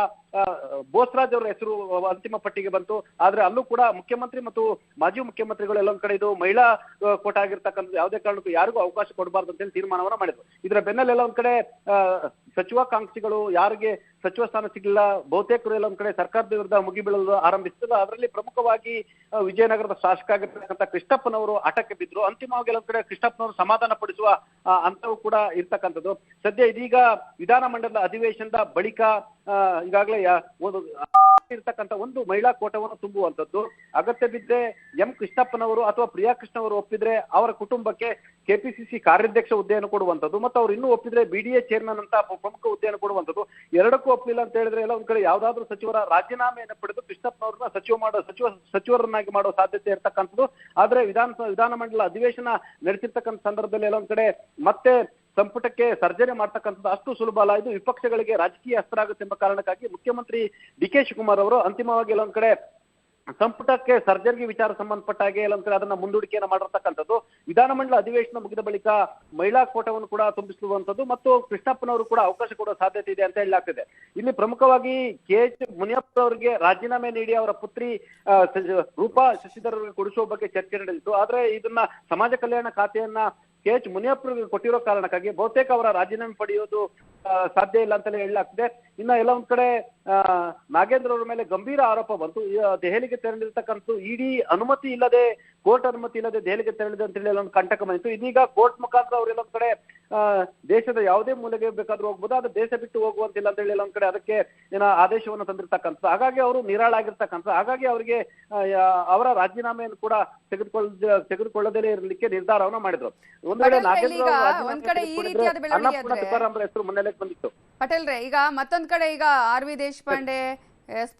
ಬೋಸ್ರಾಜ್ ಅವರ ಹೆಸರು ಅಂತಿಮ ಪಟ್ಟಿಗೆ ಬಂತು. ಆದ್ರೆ ಅಲ್ಲೂ ಕೂಡ ಮುಖ್ಯಮಂತ್ರಿ ಮತ್ತು ಮಾಜಿ ಮುಖ್ಯಮಂತ್ರಿಗಳು ಎಲ್ಲೊಂದ್ ಕಡೆ ಇದು ಮಹಿಳಾ ಕೋಟ ಆಗಿರ್ತಕ್ಕಂಥ ಯಾವುದೇ ಕಾರಣಕ್ಕೂ ಯಾರಿಗೂ ಅವಕಾಶ ಕೊಡಬಾರ್ದು ಅಂತ ಹೇಳಿ ತೀರ್ಮಾನವನ್ನ ಮಾಡಿದ್ರು. ಇದರ ಬೆನ್ನಲ್ಲೆಲ್ಲ ಒಂದ್ ಕಡೆ ಸಚಿವಾಕಾಂಕ್ಷಿಗಳು ಯಾರಿಗೆ ಸಚಿವ ಸ್ಥಾನ ಸಿಗಲಿಲ್ಲ, ಬಹುತೇಕರು ಎಲ್ಲ ಒಂದ್ ಕಡೆ ಸರ್ಕಾರದ ವಿರುದ್ಧ ಮುಗಿಬೀಳಲು ಆರಂಭಿಸಿದ್ರು. ಅದರಲ್ಲಿ ಪ್ರಮುಖವಾಗಿ ವಿಜಯನಗರದ ಶಾಸಕ ಆಗಿರ್ತಕ್ಕಂಥ ಕೃಷ್ಣಪ್ಪನವರು ಆಟಕ್ಕೆ ಬಿದ್ರು. ಅಂತಿಮವಾಗಿ ಎಲ್ಲ ಒಂದ್ ಕಡೆ ಕೃಷ್ಣಪ್ಪನವರು ಸಮಾಧಾನ ಪಡಿಸುವ ಹಂತವೂ ಕೂಡ ಇರ್ತಕ್ಕಂಥದ್ದು. ಸದ್ಯ ಇದೀಗ ವಿಧಾನಮಂಡಲದ ಅಧಿವೇಶನದ ಬಳಿಕ ಈಗಾಗಲೇ ಇರ್ತಕ್ಕಂಥ ಒಂದು ಮಹಿಳಾ ಕೋಟವನ್ನು ತುಂಬುವಂಥದ್ದು. ಅಗತ್ಯ ಬಿದ್ದರೆ ಕೃಷ್ಣಪ್ಪನವರು ಅಥವಾ ಪ್ರಿಯಾ ಕೃಷ್ಣ ಅವರು ಒಪ್ಪಿದ್ರೆ ಅವರ ಕುಟುಂಬಕ್ಕೆ KPCC ಕಾರ್ಯಾಧ್ಯಕ್ಷ ಹುದ್ದೆಯನ್ನು ಕೊಡುವಂಥದ್ದು ಮತ್ತು ಅವ್ರು ಇನ್ನೂ ಒಪ್ಪಿದ್ರೆ BDA ಚೇರ್ಮನ್ ಅಂತ ಪ್ರಮುಖ ಹುದ್ದೆಯನ್ನು ಕೊಡುವಂಥದ್ದು. ಎರಡಕ್ಕೂ ಒಪ್ಪಿಲ್ಲ ಅಂತ ಹೇಳಿದ್ರೆ ಎಲ್ಲ ಒಂದ್ ಕಡೆ ಯಾವ್ದಾದ್ರು ಸಚಿವರ ರಾಜೀನಾಮೆಯನ್ನು ಪಡೆದು ಕೃಷ್ಣಪ್ಪನವ್ರನ್ನ ಸಚಿವರನ್ನಾಗಿ ಮಾಡುವ ಸಾಧ್ಯತೆ ಇರ್ತಕ್ಕಂಥದ್ದು. ಆದ್ರೆ ವಿಧಾನಮಂಡಲ ಅಧಿವೇಶನ ನಡೆಸಿರ್ತಕ್ಕಂಥ ಸಂದರ್ಭದಲ್ಲಿ ಎಲ್ಲ ಒಂದ್ ಕಡೆ ಮತ್ತೆ ಸಂಪುಟಕ್ಕೆ ಸರ್ಜರಿ ಮಾಡ್ತಕ್ಕಂಥದ್ದು ಅಷ್ಟು ಸುಲಭ ಅಲ್ಲ. ಇದು ವಿಪಕ್ಷಗಳಿಗೆ ರಾಜಕೀಯ ಅಸ್ತ್ರ ಆಗುತ್ತೆ ಎಂಬ ಕಾರಣಕ್ಕಾಗಿ ಮುಖ್ಯಮಂತ್ರಿ DK ಶಿವಕುಮಾರ್ ಅವರು ಅಂತಿಮವಾಗಿ ಎಲ್ಲೊಂದ್ ಕಡೆ ಸಂಪುಟಕ್ಕೆ ಸರ್ಜರಿಗೆ ವಿಚಾರ ಸಂಬಂಧಪಟ್ಟ ಹಾಗೆ ಎಲ್ಲೊಂದ್ ಕಡೆ ಅದನ್ನ ಮುಂದೂಡಿಕೆಯನ್ನು ಮಾಡಿರ್ತಕ್ಕಂಥದ್ದು. ವಿಧಾನಮಂಡಲ ಅಧಿವೇಶನ ಮುಗಿದ ಬಳಿಕ ಮಹಿಳಾ ಕೋಟವನ್ನು ಕೂಡ ತುಂಬಿಸುವಂಥದ್ದು ಮತ್ತು ಕೃಷ್ಣಪ್ಪನವರು ಕೂಡ ಅವಕಾಶ ಕೊಡುವ ಸಾಧ್ಯತೆ ಇದೆ ಅಂತ ಹೇಳಲಾಗ್ತಿದೆ. ಇಲ್ಲಿ ಪ್ರಮುಖವಾಗಿ KH ಮುನಿಯಪ್ಪ ಅವರಿಗೆ ರಾಜೀನಾಮೆ ನೀಡಿ ಅವರ ಪುತ್ರಿ ರೂಪಾ ಶಶಿಧರ್ ಅವರಿಗೆ ಕೊಡಿಸುವ ಬಗ್ಗೆ ಚರ್ಚೆ ನಡೆದಿತ್ತು. ಆದ್ರೆ ಇದನ್ನ ಸಮಾಜ ಕಲ್ಯಾಣ ಖಾತೆಯನ್ನ KH ಮುನಿಯಪ್ಪರಿಗೆ ಕೊಟ್ಟಿರೋ ಕಾರಣಕ್ಕಾಗಿ ಬಹುತೇಕ ಅವರ ರಾಜೀನಾಮೆ ಪಡೆಯೋದು ಸಾಧ್ಯ ಇಲ್ಲ ಅಂತಲೇ ಹೇಳಲಾಗ್ತಿದೆ. ಇನ್ನ ಎಲ್ಲ ಒಂದ್ ಕಡೆ ನಾಗೇಂದ್ರ ಅವರ ಮೇಲೆ ಗಂಭೀರ ಆರೋಪ ಬಂತು. ದೆಹಲಿಗೆ ತೆರಳಿರ್ತಕ್ಕಂಥ ಇಡಿ ಅನುಮತಿ ಇಲ್ಲದೆ, ಕೋರ್ಟ್ ಅನುಮತಿ ಇಲ್ಲದೆ ದೆಹಲಿಗೆ ತೆರಳಿದೆ ಅಂತ ಹೇಳಿ ಎಲ್ಲ ಒಂದು ಕಂಟಕ ಬಂದಿತ್ತು. ಇದೀಗ ಕೋರ್ಟ್ ಮುಖಾಂತರ ಅವ್ರು ಎಲ್ಲೊಂದ್ ಕಡೆ ದೇಶದ ಯಾವುದೇ ಮೂಲೆಗೆ ಬೇಕಾದ್ರೂ ಹೋಗ್ಬೋದು, ಅದು ದೇಶ ಬಿಟ್ಟು ಹೋಗುವಂತಿಲ್ಲ ಅಂತ ಹೇಳಿ ಎಲ್ಲೊಂದ್ ಕಡೆ ಅದಕ್ಕೆ ಆದೇಶವನ್ನು ತಂದಿರ್ತಕ್ಕಂಥ. ಹಾಗಾಗಿ ಅವರು ನಿರಾಳಾಗಿರ್ತಕ್ಕಂಥ, ಹಾಗಾಗಿ ಅವರಿಗೆ ಅವರ ರಾಜೀನಾಮೆಯನ್ನು ಕೂಡ ತೆಗೆದುಕೊಳ್ಳದೇ ಇರಲಿಕ್ಕೆ ನಿರ್ಧಾರವನ್ನು ಮಾಡಿದ್ರು. ಒಂದ್ ವೇಳೆ ನಾಗೇಂದ್ರ ಅನ್ನಪೂರ್ಣ ತುಕಾರಾಮ್ ಹೆಸರು ಮುನ್ನೆಲೆಗೆ ಬಂದಿತ್ತು. ಪಟೇಲ್ರೆ, ಈಗ ಮತ್ತೊಂದ್ ಕಡೆ ಈಗ RV ದೇಶಪಾಂಡೆ,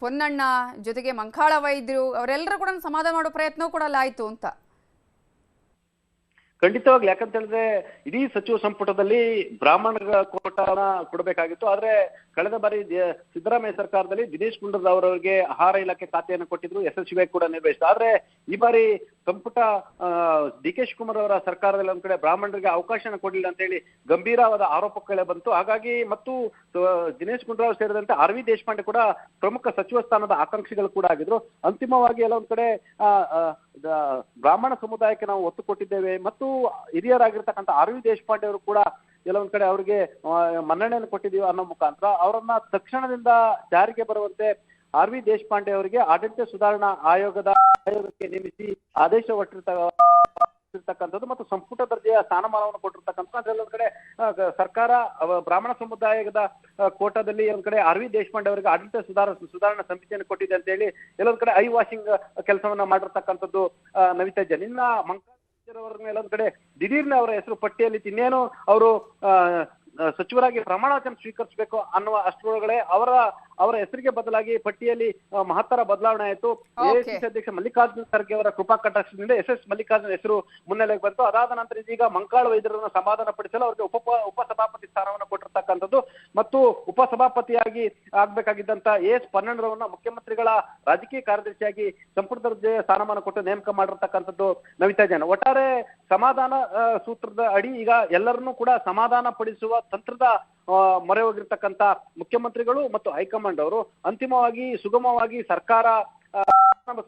ಪೊನ್ನಣ್ಣ ಜೊತೆಗೆ ಮಂಕಾಳ ವೈದ್ಯರು ಅವರೆಲ್ಲರೂ ಕೂಡ ಸಮಾಧಾನ ಮಾಡೋ ಪ್ರಯತ್ನ ಕೂಡ ಆಯ್ತು ಅಂತ. ಖಂಡಿತವಾಗ್ಲಿ, ಯಾಕಂತ ಹೇಳಿದ್ರೆ ಇಡೀ ಸಚಿವ ಸಂಪುಟದಲ್ಲಿ ಬ್ರಾಹ್ಮಣ ಕೋಟಾನ ಕೊಡಬೇಕಾಗಿತ್ತು. ಆದ್ರೆ ಕಳೆದ ಬಾರಿ ಸಿದ್ದರಾಮಯ್ಯ ಸರ್ಕಾರದಲ್ಲಿ ದಿನೇಶ್ ಗುಂಡೂರಾವ್ ಅವರಿಗೆ ಆಹಾರ ಇಲಾಖೆ ಖಾತೆಯನ್ನು ಕೊಟ್ಟಿದ್ರು, ಯಶಸ್ವಿಯಾಗಿ ಕೂಡ ನಿರ್ವಹಿಸಿದ್ರು. ಆದ್ರೆ ಈ ಬಾರಿ ಸಂಪುಟ DK ಶಿವಕುಮಾರ್ ಅವರ ಸರ್ಕಾರದಲ್ಲಿ ಒಂದ್ ಕಡೆ ಬ್ರಾಹ್ಮಣರಿಗೆ ಅವಕಾಶನ ಕೊಡಲಿಲ್ಲ ಅಂತ ಹೇಳಿ ಗಂಭೀರವಾದ ಆರೋಪಗಳೇ ಬಂತು. ಹಾಗಾಗಿ ಮತ್ತು ದಿನೇಶ್ ಗುಂಡೂರಾವ್ ಸೇರಿದಂತೆ RV ದೇಶಪಾಂಡೆ ಕೂಡ ಪ್ರಮುಖ ಸಚಿವ ಸ್ಥಾನದ ಆಕಾಂಕ್ಷಿಗಳು ಕೂಡ ಆಗಿದ್ರು. ಅಂತಿಮವಾಗಿ ಎಲ್ಲ ಒಂದ್ ಕಡೆ ಬ್ರಾಹ್ಮಣ ಸಮುದಾಯಕ್ಕೆ ನಾವು ಒತ್ತು ಕೊಟ್ಟಿದ್ದೇವೆ ಮತ್ತು ಹಿರಿಯರಾಗಿರ್ತಕ್ಕಂಥ RV ದೇಶಪಾಂಡೆ ಅವರು ಕೂಡ ಎಲ್ಲ ಒಂದ್ ಕಡೆ ಅವರಿಗೆ ಮನ್ನಣೆಯನ್ನು ಕೊಟ್ಟಿದ್ದೀವಿ ಅನ್ನೋ ಮುಖಾಂತರ ಅವರನ್ನ ತಕ್ಷಣದಿಂದ ಜಾರಿಗೆ ಬರುವಂತೆ RV ದೇಶಪಾಂಡೆ ಅವರಿಗೆ ಆಡಳಿತ ಸುಧಾರಣಾ ಆಯೋಗಕ್ಕೆ ನೇಮಿಸಿ ಆದೇಶ ಹೊರಟಿರ್ತಕ್ಕಂಥದ್ದು ಮತ್ತು ಸಂಪುಟ ದರ್ಜೆಯ ಸ್ಥಾನಮಾನವನ್ನು ಕೊಟ್ಟಿರ್ತಕ್ಕಂಥ. ಅದರಲ್ಲಿ ಒಂದ್ ಕಡೆ ಸರ್ಕಾರ ಬ್ರಾಹ್ಮಣ ಸಮುದಾಯದ ಕೋಟಾದಲ್ಲಿ ಒಂದ್ ಕಡೆ RV ದೇಶಪಾಂಡೆ ಅವರಿಗೆ ಆಡಳಿತ ಸುಧಾರಣಾ ಸಮಿತಿಯನ್ನು ಕೊಟ್ಟಿದೆ ಅಂತ ಹೇಳಿ ಎಲ್ಲೊಂದ್ ಕಡೆ ಐ ವಾಷಿಂಗ್ ಕೆಲಸವನ್ನ ಮಾಡಿರ್ತಕ್ಕಂಥದ್ದು ನವಿತಾ ಜೈನ್. ಇನ್ನ ಮಂಕಾಳವ್ರನ್ನ ಎಲ್ಲೊಂದ್ ಕಡೆ ದಿಢೀರ್ನೆ ಅವರ ಹೆಸರು ಪಟ್ಟಿಯಲ್ಲಿ ಇನ್ನೇನು ಅವರು ಸಚಿವರಾಗಿ ಪ್ರಮಾಣ ವಚನ ಸ್ವೀಕರಿಸಬೇಕು ಅನ್ನುವ ಅಷ್ಟರೊಳಗಡೆ ಅವರ ಹೆಸರಿಗೆ ಬದಲಾಗಿ ಪಟ್ಟಿಯಲ್ಲಿ ಮಹತ್ತರ ಬದಲಾವಣೆ ಆಯಿತು. AICC ಅಧ್ಯಕ್ಷ ಮಲ್ಲಿಕಾರ್ಜುನ ಖರ್ಗೆ ಅವರ ಕೃಪಾ ಕಟಾಕ್ಷದಿಂದ SS ಮಲ್ಲಿಕಾರ್ಜುನ ಹೆಸರು ಮುನ್ನೆಲೆಗೆ ಬಂತು. ಅದಾದ ನಂತರ ಇದೀಗ ಮಂಕಾಳ ವೈದ್ಯರನ್ನು ಸಮಾಧಾನ ಪಡಿಸಲು ಅವರಿಗೆ ಉಪಸಭಾಪತಿ ಸ್ಥಾನವನ್ನು ಕೊಟ್ಟಿರ್ತಕ್ಕಂಥದ್ದು ಮತ್ತು ಉಪಸಭಾಪತಿಯಾಗಿ ಆಗ್ಬೇಕಾಗಿದ್ದಂತ AS ಪನ್ನಣ್ಣರವನ್ನ ಮುಖ್ಯಮಂತ್ರಿಗಳ ರಾಜಕೀಯ ಕಾರ್ಯದರ್ಶಿಯಾಗಿ ಸಂಪುಟ ದರ್ಜೆಯ ಸ್ಥಾನಮಾನ ಕೊಟ್ಟು ನೇಮಕ ಮಾಡಿರ್ತಕ್ಕಂಥದ್ದು ನವಿತಾ ಜೈನ್. ಒಟ್ಟಾರೆ ಸಮಾಧಾನ ಸೂತ್ರದ ಅಡಿ ಈಗ ಎಲ್ಲರನ್ನೂ ಕೂಡ ಸಮಾಧಾನ ಪಡಿಸುವ ತಂತ್ರದ ಮೊರೆ ಹೋಗಿರ್ತಕ್ಕಂಥ ಮುಖ್ಯಮಂತ್ರಿಗಳು ಮತ್ತು ಹೈಕಮಾಂಡ್ ಅವರು ಅಂತಿಮವಾಗಿ ಸುಗಮವಾಗಿ ಸರ್ಕಾರ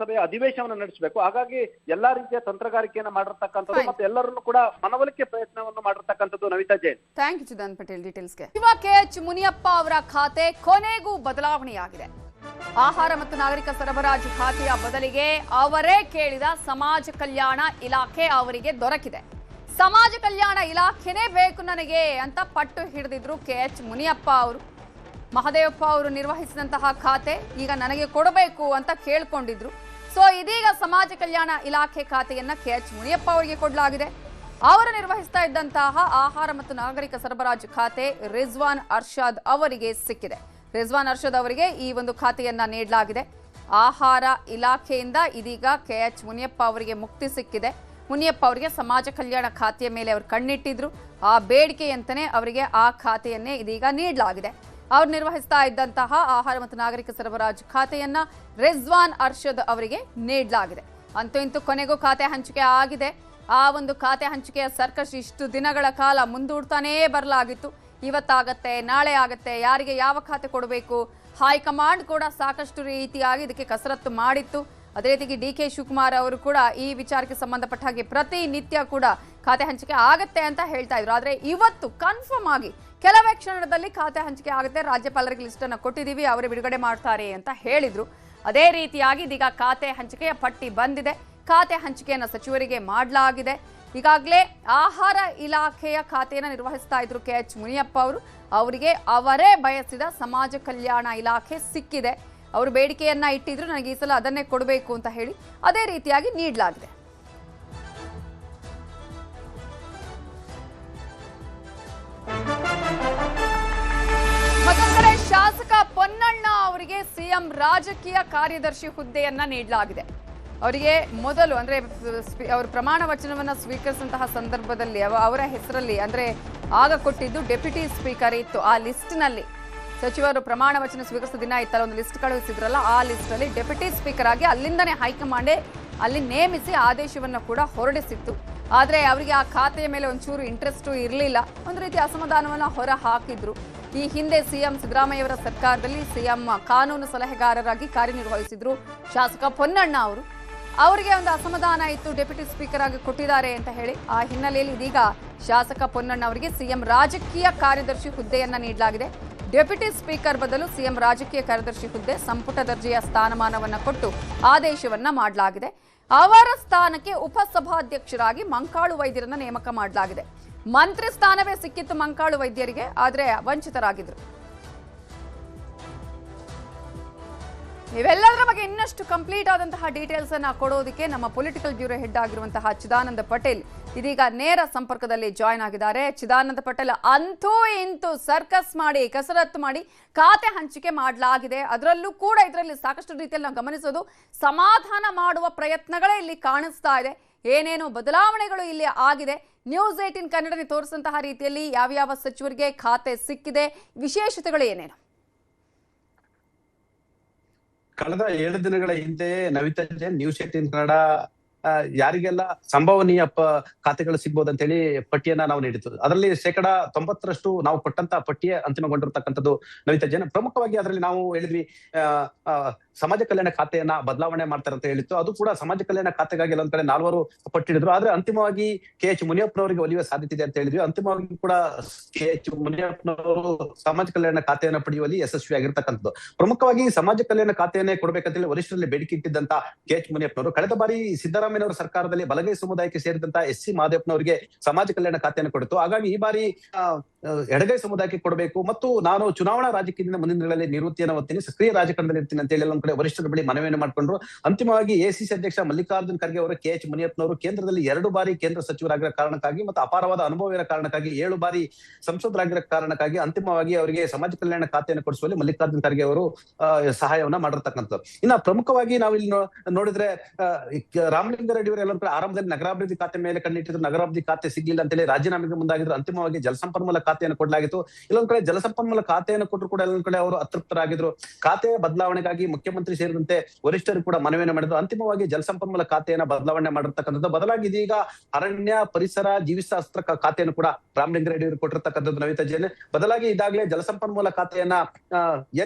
ಸಭೆಯ ಅಧಿವೇಶನವನ್ನು ನಡೆಸಬೇಕು. ಹಾಗಾಗಿ ಎಲ್ಲಾ ರೀತಿಯ ತಂತ್ರಗಾರಿಕೆಯನ್ನು ಮಾಡಿರ್ತಕ್ಕಂಥದ್ದು ಮತ್ತು ಎಲ್ಲರನ್ನು ಕೂಡ ಮನವೊಲಿಕೆ ಪ್ರಯತ್ನವನ್ನು ಮಾಡಿರ್ತಕ್ಕಂಥದ್ದು ನವಿತಾ ಜೈನ್. ಥ್ಯಾಂಕ್ ಯು ಚಿದಾನ್ ಪಟೇಲ್ ಡೀಟೇಲ್ಸ್ಗೆ. ಸಚಿವ KH ಮುನಿಯಪ್ಪ ಅವರ ಖಾತೆ ಕೊನೆಗೂ ಬದಲಾವಣೆಯಾಗಿದೆ. ಆಹಾರ ಮತ್ತು ನಾಗರಿಕ ಸರಬರಾಜು ಖಾತೆಯ ಬದಲಿಗೆ ಅವರೇ ಕೇಳಿದ ಸಮಾಜ ಕಲ್ಯಾಣ ಇಲಾಖೆ ಅವರಿಗೆ ದೊರಕಿದೆ. ಸಮಾಜ ಕಲ್ಯಾಣ ಇಲಾಖೆನೇ ಬೇಕು ನನಗೆ ಅಂತ ಪಟ್ಟು ಹಿಡಿದಿದ್ರು KH ಮುನಿಯಪ್ಪ ಅವರು. ಮಹದೇವಪ್ಪ ಅವರು ನಿರ್ವಹಿಸಿದಂತಹ ಖಾತೆ ಈಗ ನನಗೆ ಕೊಡಬೇಕು ಅಂತ ಕೇಳ್ಕೊಂಡಿದ್ರು. ಸೊ ಇದೀಗ ಸಮಾಜ ಕಲ್ಯಾಣ ಇಲಾಖೆ ಖಾತೆಯನ್ನ KH ಮುನಿಯಪ್ಪ ಅವರಿಗೆ ಕೊಡಲಾಗಿದೆ. ಅವರು ನಿರ್ವಹಿಸ್ತಾ ಇದ್ದಂತಹ ಆಹಾರ ಮತ್ತು ನಾಗರಿಕ ಸರಬರಾಜು ಖಾತೆ ರಿಜ್ವಾನ್ ಅರ್ಷದ್ ಅವರಿಗೆ ಸಿಕ್ಕಿದೆ. ರಿಜ್ವಾನ್ ಅರ್ಷದ್ ಅವರಿಗೆ ಈ ಒಂದು ಖಾತೆಯನ್ನ ನೀಡಲಾಗಿದೆ. ಆಹಾರ ಇಲಾಖೆಯಿಂದ ಇದೀಗ KH ಮುನಿಯಪ್ಪ ಅವರಿಗೆ ಮುಕ್ತಿ ಸಿಕ್ಕಿದೆ. ಮುನಿಯಪ್ಪ ಅವರಿಗೆ ಸಮಾಜ ಕಲ್ಯಾಣ ಖಾತೆಯ ಮೇಲೆ ಅವರು ಕಣ್ಣಿಟ್ಟಿದ್ರು. ಆ ಬೇಡಿಕೆಯಂತಾನೆ ಅವರಿಗೆ ಆ ಖಾತೆಯನ್ನೇ ಇದೀಗ ನೀಡಲಾಗಿದೆ. ಅವರು ನಿರ್ವಹಿಸ್ತಾ ಇದ್ದಂತಹ ಆಹಾರ ಮತ್ತು ನಾಗರಿಕ ಸರಬರಾಜು ಖಾತೆಯನ್ನ ರಿಜ್ವಾನ್ ಅರ್ಷದ್ ಅವರಿಗೆ ನೀಡಲಾಗಿದೆ. ಅಂತೂ ಇಂತೂ ಕೊನೆಗೂ ಖಾತೆ ಹಂಚಿಕೆ ಆಗಿದೆ. ಆ ಒಂದು ಖಾತೆ ಹಂಚಿಕೆಯ ಸರ್ಕಸ್ ಇಷ್ಟು ದಿನಗಳ ಕಾಲ ಮುಂದೂಡ್ತಾನೇ ಬರಲಾಗಿತ್ತು. ಇವತ್ತಾಗತ್ತೆ, ನಾಳೆ ಆಗತ್ತೆ, ಯಾರಿಗೆ ಯಾವ ಖಾತೆ ಕೊಡಬೇಕು, ಹೈಕಮಾಂಡ್ ಕೂಡ ಸಾಕಷ್ಟು ರೀತಿಯಾಗಿ ಇದಕ್ಕೆ ಕಸರತ್ತು ಮಾಡಿತ್ತು. ಅದೇ ರೀತಿಗೆ DK ಶಿವಕುಮಾರ್ ಅವರು ಕೂಡ ಈ ವಿಚಾರಕ್ಕೆ ಸಂಬಂಧಪಟ್ಟ ಹಾಗೆ ಪ್ರತಿನಿತ್ಯ ಕೂಡ ಖಾತೆ ಹಂಚಿಕೆ ಆಗತ್ತೆ ಅಂತ ಹೇಳ್ತಾ ಇದ್ರು. ಆದ್ರೆ ಇವತ್ತು ಕನ್ಫರ್ಮ್ ಆಗಿ ಕೆಲವೇ ಕ್ಷಣದಲ್ಲಿ ಖಾತೆ ಹಂಚಿಕೆ ಆಗುತ್ತೆ, ರಾಜ್ಯಪಾಲರಿಗೆ ಲಿಸ್ಟ್ ಅನ್ನು ಕೊಟ್ಟಿದ್ದೀವಿ, ಅವರೇ ಬಿಡುಗಡೆ ಮಾಡ್ತಾರೆ ಅಂತ ಹೇಳಿದ್ರು. ಅದೇ ರೀತಿಯಾಗಿ ಇದೀಗ ಖಾತೆ ಹಂಚಿಕೆಯ ಪಟ್ಟಿ ಬಂದಿದೆ. ಖಾತೆ ಹಂಚಿಕೆಯನ್ನು ಸಚಿವರಿಗೆ ಮಾಡಲಾಗಿದೆ. ಈಗಾಗಲೇ ಆಹಾರ ಇಲಾಖೆಯ ಖಾತೆಯನ್ನು ನಿರ್ವಹಿಸ್ತಾ ಇದ್ರು KH ಮುನಿಯಪ್ಪ ಅವರು. ಅವರಿಗೆ ಅವರೇ ಬಯಸಿದ ಸಮಾಜ ಕಲ್ಯಾಣ ಇಲಾಖೆ ಸಿಕ್ಕಿದೆ. ಅವರು ಬೇಡಿಕೆಯನ್ನ ಇಟ್ಟಿದ್ರು, ನನಗೆ ಈ ಸಲ ಅದನ್ನೇ ಕೊಡಬೇಕು ಅಂತ ಹೇಳಿ ಅದೇ ರೀತಿಯಾಗಿ ನೀಡಲಾಗಿದೆ. ಮತ್ತೊಂದು ಕಡೆ ಶಾಸಕ ಪೊನ್ನಣ್ಣ ಅವರಿಗೆ CM ರಾಜಕೀಯ ಕಾರ್ಯದರ್ಶಿ ಹುದ್ದೆಯನ್ನ ನೀಡಲಾಗಿದೆ. ಅವರಿಗೆ ಮೊದಲು ಅಂದ್ರೆ ಅವರು ಪ್ರಮಾಣ ವಚನವನ್ನ ಸ್ವೀಕರಿಸಿದಂತಹ ಸಂದರ್ಭದಲ್ಲಿ ಅವರ ಹೆಸರಲ್ಲಿ ಅಂದ್ರೆ ಆಗ ಕೊಟ್ಟಿದ್ದು ಡೆಪ್ಯೂಟಿ ಸ್ಪೀಕರ್ ಇತ್ತು. ಆ ಲಿಸ್ಟ್ ನಲ್ಲಿ ಸಚಿವರು ಪ್ರಮಾಣ ವಚನ ಸ್ವೀಕರಿಸಿದ ದಿನ ಇತ್ತಲ್ಲ, ಒಂದು ಲಿಸ್ಟ್ ಕಳುಹಿಸಿದ್ರಲ್ಲ, ಆ ಲಿಸ್ಟ್ ಅಲ್ಲಿ ಡೆಪ್ಯೂಟಿ ಸ್ಪೀಕರ್ ಆಗಿ ಅಲ್ಲಿಂದನೇ ಹೈಕಮಾಂಡ್ ಅಲ್ಲಿ ನೇಮಿಸಿ ಆದೇಶವನ್ನು ಕೂಡ ಹೊರಡಿಸಿತ್ತು. ಆದ್ರೆ ಅವರಿಗೆ ಆ ಖಾತೆಯ ಮೇಲೆ ಒಂಚೂರು ಇಂಟ್ರೆಸ್ಟ್ ಇರಲಿಲ್ಲ. ಒಂದು ರೀತಿ ಅಸಮಾಧಾನವನ್ನ ಹೊರ ಹಾಕಿದ್ರು. ಈ ಹಿಂದೆ CM ಸಿದ್ದರಾಮಯ್ಯ ಅವರ ಸರ್ಕಾರದಲ್ಲಿ CM ಕಾನೂನು ಸಲಹೆಗಾರರಾಗಿ ಕಾರ್ಯನಿರ್ವಹಿಸಿದ್ರು ಶಾಸಕ ಪೊನ್ನಣ್ಣ ಅವರು. ಅವರಿಗೆ ಒಂದು ಅಸಮಾಧಾನ ಇತ್ತು, ಡೆಪ್ಯೂಟಿ ಸ್ಪೀಕರ್ ಆಗಿ ಕೊಟ್ಟಿದ್ದಾರೆ ಅಂತ ಹೇಳಿ. ಆ ಹಿನ್ನೆಲೆಯಲ್ಲಿ ಇದೀಗ ಶಾಸಕ ಪೊನ್ನಣ್ಣ ಅವರಿಗೆ ಸಿಎಂ ರಾಜಕೀಯ ಕಾರ್ಯದರ್ಶಿ ಹುದ್ದೆಯನ್ನ ನೀಡಲಾಗಿದೆ. ಡೆಪ್ಯೂಟಿ ಸ್ಪೀಕರ್ ಬದಲು ಸಿಎಂ ರಾಜಕೀಯ ಕಾರ್ಯದರ್ಶಿ ಹುದ್ದೆ ಸಂಪುಟ ದರ್ಜೆಯ ಸ್ಥಾನಮಾನವನ್ನ ಕೊಟ್ಟು ಆದೇಶವನ್ನ ಮಾಡಲಾಗಿದೆ. ಅವರ ಸ್ಥಾನಕ್ಕೆ ಉಪಸಭಾಧ್ಯಕ್ಷರಾಗಿ ಮಂಕಾಳು ವೈದ್ಯರನ್ನ ನೇಮಕ ಮಾಡಲಾಗಿದೆ. ಮಂತ್ರಿ ಸ್ಥಾನವೇ ಸಿಕ್ಕಿತ್ತು ಮಂಕಾಳು ವೈದ್ಯರಿಗೆ, ಆದರೆ ವಂಚಿತರಾಗಿದ್ರು. ಇವೆಲ್ಲದರ ಬಗ್ಗೆ ಇನ್ನಷ್ಟು ಕಂಪ್ಲೀಟ್ ಆದಂತಹ ಡೀಟೇಲ್ಸ್ ಅನ್ನ ಕೊಡೋದಕ್ಕೆ ನಮ್ಮ ಪೊಲಿಟಿಕಲ್ ಬ್ಯೂರೋ ಹೆಡ್ ಆಗಿರುವಂತಹ ಚಿದಾನಂದ ಪಟೇಲ್ ಇದೀಗ ನೇರ ಸಂಪರ್ಕದಲ್ಲಿ ಜಾಯ್ನ್ ಆಗಿದ್ದಾರೆ. ಚಿದಾನಂದ ಪಟೇಲ್, ಅಂತೂ ಇಂತೂ ಸರ್ಕಸ್ ಮಾಡಿ ಕಸರತ್ತು ಮಾಡಿ ಖಾತೆ ಹಂಚಿಕೆ ಮಾಡಲಾಗಿದೆ. ಅದರಲ್ಲೂ ಕೂಡ ಇದರಲ್ಲಿ ಸಾಕಷ್ಟು ರೀತಿಯಲ್ಲಿ ನಾವು ಗಮನಿಸೋದು ಸಮಾಧಾನ ಮಾಡುವ ಪ್ರಯತ್ನಗಳೇ ಇಲ್ಲಿ ಕಾಣಿಸ್ತಾ ಇದೆ. ಏನೇನು ಬದಲಾವಣೆಗಳು ಇಲ್ಲಿ ಆಗಿದೆ, ನ್ಯೂಸ್ 18 ಕನ್ನಡನೇ ತೋರಿಸಿದಂತಹ ರೀತಿಯಲ್ಲಿ ಯಾವ್ಯಾವ ಸಚಿವರಿಗೆ ಖಾತೆ ಸಿಕ್ಕಿದೆ, ವಿಶೇಷತೆಗಳು ಏನೇನು? ಕಳೆದ 7 ದಿನಗಳ ಹಿಂದೆ ನವಿತಾ ಜೈನ್ ನ್ಯೂಸ್ 18 ಕನ್ನಡ ಯಾರಿಗೆಲ್ಲ ಸಂಭವನೀಯ ಖಾತೆಗಳು ಸಿಗ್ಬೋದು ಅಂತ ಹೇಳಿ ಪಟ್ಟಿಯನ್ನ ನಾವು ನೀಡಿತ್ತು. ಅದರಲ್ಲಿ 90% ನಾವು ಕೊಟ್ಟಂತ ಪಟ್ಟಿಯೇ ಅಂತಿಮಗೊಂಡಿರ್ತಕ್ಕಂಥದ್ದು ನವಿತಾ ಜೈನ್. ಪ್ರಮುಖವಾಗಿ ಅದರಲ್ಲಿ ನಾವು ಹೇಳಿದ್ವಿ ಸಮಾಜ ಕಲ್ಯಾಣ ಖಾತೆಯನ್ನ ಬದಲಾವಣೆ ಮಾಡ್ತಾರೆ ಅಂತ ಹೇಳಿತ್ತು. ಅದು ಕೂಡ ಸಮಾಜ ಕಲ್ಯಾಣ ಖಾತೆಗಾಗಿ ಎಲ್ಲೊಂದ್ ಕಡೆ 4 ಪಟ್ಟಿಡಿದ್ರು. ಆದ್ರೆ ಅಂತಿಮವಾಗಿ KH ಮುನಿಯಪ್ಪನವರಿಗೆ ಒಲಿಯುವ ಸಾಧ್ಯತೆ ಇದೆ ಅಂತ ಹೇಳಿದ್ವಿ. ಅಂತಿಮವಾಗಿ ಕೂಡ KH ಮುನಿಯಪ್ಪನವರು ಸಮಾಜ ಕಲ್ಯಾಣ ಖಾತೆಯನ್ನ ಪಡೆಯುವಲ್ಲಿ ಯಶಸ್ವಿಯಾಗಿರ್ತಕ್ಕಂಥದ್ದು. ಪ್ರಮುಖವಾಗಿ ಸಮಾಜ ಕಲ್ಯಾಣ ಖಾತೆಯನ್ನೇ ಕೊಡ್ಬೇಕಂತ ಹೇಳಿ ವರಿಷ್ಠರಲ್ಲಿ ಬೇಡಿಕೆ ಇಟ್ಟಿದ್ದಂತ KH ಮುನಿಯಪ್ಪನವರು ಕಳೆದ ಬಾರಿ ಸಿದ್ದರಾಮಯ್ಯನವರ ಸರ್ಕಾರದಲ್ಲಿ ಬಲಗೈ ಸಮುದಾಯಕ್ಕೆ ಸೇರಿದಂತ SC ಮಾದೇವಪ್ಪನವರಿಗೆ ಸಮಾಜ ಕಲ್ಯಾಣ ಖಾತೆಯನ್ನು ಕೊಡಿತು. ಹಾಗಾಗಿ ಈ ಬಾರಿ ಎಡಗೈ ಸಮುದಾಯಕ್ಕೆ ಕೊಡಬೇಕು ಮತ್ತು ನಾನು ಚುನಾವಣಾ ರಾಜಕೀಯದಿಂದ ಮುಂದಿನ ದಿನಗಳಲ್ಲಿ ನಿವೃತ್ತಿಯನ್ನು ಹೊತ್ತೀನಿ, ಸಕ್ರಿಯ ರಾಜಕಾರಣದಲ್ಲಿ ಇರ್ತೀನಿ ಅಂತ ಹೇಳಿ ಒಂದ್ ಕಡೆ ವರಿಷ್ಠರ ಬಳಿ ಮನವಿಯನ್ನು ಮಾಡಿಕೊಂಡ್ರು. ಅಂತಿಮವಾಗಿ ACC ಅಧ್ಯಕ್ಷ ಮಲ್ಲಿಕಾರ್ಜುನ್ ಖರ್ಗೆ ಅವರು KH ಮುನಿಯಪ್ಪನವರು ಕೇಂದ್ರದಲ್ಲಿ 2 ಬಾರಿ ಕೇಂದ್ರ ಸಚಿವರಾಗಿರೋ ಕಾರಣಕ್ಕಾಗಿ ಮತ್ತು ಅಪಾರವಾದ ಅನುಭವ ಇರೋ ಕಾರಣಕ್ಕಾಗಿ 7 ಬಾರಿ ಸಂಸದರಾಗಿರೋ ಕಾರಣಕ್ಕಾಗಿ ಅಂತಿಮವಾಗಿ ಅವರಿಗೆ ಸಮಾಜ ಕಲ್ಯಾಣ ಖಾತೆಯನ್ನು ಕೊಡಿಸುವಲ್ಲಿ ಮಲ್ಲಿಕಾರ್ಜುನ್ ಖರ್ಗೆ ಅವರು ಸಹಾಯವನ್ನ ಮಾಡಿರ್ತಕ್ಕಂಥದ್ದು. ಇನ್ನ ಪ್ರಮುಖವಾಗಿ ನಾವಿಲ್ಲಿ ನೋಡಿದ್ರೆ ರಾಮಲಿಂಗಾರೆಡ್ಡಿ ಅವರು ಎಲ್ಲೊಂದ್ ಕಡೆ ಆರಂಭದಲ್ಲಿ ನಗರಾಭಿವೃದ್ಧಿ ಖಾತೆ ಮೇಲೆ ಕಣ್ಣಿಟ್ಟಿದ್ರು. ನಗರಾಭಿವೃದ್ಧಿ ಖಾತೆ ಸಿಗ್ಲಿಲ್ಲ ಅಂತ ಹೇಳಿ ರಾಜೀನಾಮೆಗೆ ಮುಂದಾಗಿದ್ರು. ಅಂತಿಮವಾಗಿ ಜಲಸಂಪನ್ಮೂಲ ಖಾತೆಯನ್ನು ಕೊಡಲಾಗಿತ್ತು. ಇಲ್ಲೊಂದ್ ಕಡೆ ಜಲಸಂಪನ್ಮೂಲ ಖಾತೆಯನ್ನು ಕೊಟ್ಟರು ಕೂಡ ಎಲ್ಲೊಂದ್ ಕಡೆ ಅವರು ಅತೃಪ್ತರಾಗಿದ್ರು. ಖಾತೆಯ ಬದಲಾವಣೆಗಾಗಿ ಮುಖ್ಯಮಂತ್ರಿ ಸೇರಿದಂತೆ ವರಿಷ್ಠರು ಕೂಡ ಮನವಿಯನ್ನು ಮಾಡಿದ್ರು. ಅಂತಿಮವಾಗಿ ಜಲಸಂಪನ್ಮೂಲ ಖಾತೆಯನ್ನ ಬದಲಾವಣೆ ಮಾಡಿರ್ತಕ್ಕಂಥದ್ದು. ಬದಲಾಗಿ ಇದೀಗ ಅರಣ್ಯ ಪರಿಸರ ಜೀವಿಶಾಸ್ತ್ರ ಖಾತೆಯನ್ನು ಕೂಡ ರಾಮಲಿಂಗಾರೆಡ್ಡಿ ಅವರು ಕೊಟ್ಟಿರ್ತಕ್ಕಂಥದ್ದು ನವಿತಾ ಜೈನ್. ಬದಲಾಗಿ ಇದಾಗಲೇ ಜಲಸಂಪನ್ಮೂಲ ಖಾತೆಯನ್ನ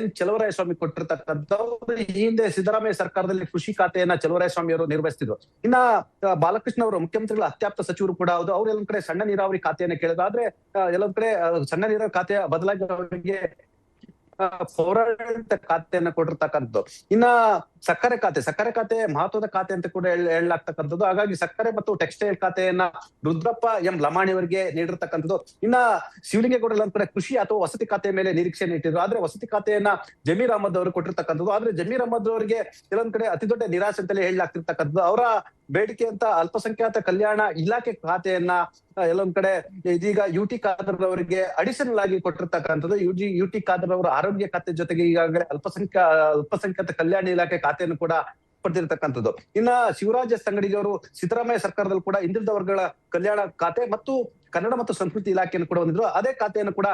N ಚಲುವರಾಯಸ್ವಾಮಿ ಕೊಟ್ಟಿರ್ತಕ್ಕಂಥದ್ದು. ಈ ಹಿಂದೆ ಸಿದ್ದರಾಮಯ್ಯ ಸರ್ಕಾರದಲ್ಲಿ ಕೃಷಿ ಖಾತೆಯನ್ನ ಚಲುವರಾಯಸ್ವಾಮಿ ಅವರು ನಿರ್ವಹಿಸ್ತಿದ್ರು. ಇನ್ನ ಬಾಲಕೃಷ್ಣ ಅವರು ಮುಖ್ಯಮಂತ್ರಿಗಳ ಅತ್ಯಾಪ್ತ ಸಚಿವರು ಕೂಡ ಹೌದು. ಅವ್ರು ಎಲ್ಲೊಂದ್ ಕಡೆ ಸಣ್ಣ ನೀರಾವರಿ ಖಾತೆಯನ್ನ ಕೇಳಿದ್ರು. ಆದ್ರೆ ಎಲ್ಲೊಂದ್ ಕಡೆ ಸಣ್ಣ ನೀರಾವರಿ ಖಾತೆಯ ಬದಲಾಗಿ ಅವರಿಗೆ ಪೌರಾಡಳಿತ ಖಾತೆಯನ್ನ ಕೊಟ್ಟಿರ್ತಕ್ಕಂಥದ್ದು. ಇನ್ನ ಸಕ್ಕರೆ ಖಾತೆ ಮಹತ್ವದ ಖಾತೆ ಅಂತ ಕೂಡ ಹೇಳಲಾಗ್ತಕ್ಕಂಥದ್ದು. ಹಾಗಾಗಿ ಸಕ್ಕರೆ ಮತ್ತು ಟೆಕ್ಸ್ಟೈಲ್ ಖಾತೆಯನ್ನ ರುದ್ರಪ್ಪ M ಲಮಾಣಿ ಅವರಿಗೆ ನೀಡಿರ್ತಕ್ಕಂಥದ್ದು. ಇನ್ನ ಶಿವಲಿಂಗೇಗೌಡ ಕಡೆ ಕೃಷಿ ಅಥವಾ ವಸತಿ ಖಾತೆಯ ಮೇಲೆ ನಿರೀಕ್ಷೆಯನ್ನು ಇಟ್ಟಿದ್ರು. ಆದ್ರೆ ವಸತಿ ಖಾತೆಯನ್ನ ಜಮೀರ್ ಅಹಮದ್ ಅವರು ಕೊಟ್ಟಿರ್ತಕ್ಕಂಥದ್ದು. ಆದ್ರೆ ಜಮೀರ್ ಅಹಮದ್ ಅವರಿಗೆ ಕೆಲವೊಂದ್ ಕಡೆ ಅತಿ ದೊಡ್ಡ ನಿರಾಶೆ ಅಂತಲೇ ಹೇಳಲಾಗ್ತಿರ್ತಕ್ಕಂಥದ್ದು. ಅವರ ಬೇಡಿಕೆ ಅಂತ ಅಲ್ಪಸಂಖ್ಯಾತ ಕಲ್ಯಾಣ ಇಲಾಖೆ ಖಾತೆಯನ್ನ ಎಲ್ಲೊಂದ್ ಕಡೆ ಇದೀಗ UT ಖಾದರ್ ಅವರಿಗೆ ಅಡಿಷನಲ್ ಆಗಿ ಕೊಟ್ಟಿರ್ತಕ್ಕಂಥದ್ದು. UT ಖಾದರ್ ಅವರ ಆರೋಗ್ಯ ಖಾತೆ ಜೊತೆಗೆ ಈಗಾಗಲೇ ಅಲ್ಪಸಂಖ್ಯಾತ ಕಲ್ಯಾಣ ಇಲಾಖೆ ಖಾತೆಯನ್ನು ಕೂಡ ಪಡೆದಿರ್ತಕ್ಕಂಥದ್ದು. ಇನ್ನ ಶಿವರಾಜ್ S ಅಂಗಡಿ ಅವರು ಸಿದ್ದರಾಮಯ್ಯ ಸರ್ಕಾರದಲ್ಲಿ ಕೂಡ ಹಿಂದುಳಿದ ವರ್ಗಗಳ ಕಲ್ಯಾಣ ಖಾತೆ ಮತ್ತು ಕನ್ನಡ ಮತ್ತು ಸಂಸ್ಕೃತಿ ಇಲಾಖೆಯನ್ನು ಕೂಡ ಹೊಂದಿದ್ರು. ಅದೇ ಖಾತೆಯನ್ನು ಕೂಡ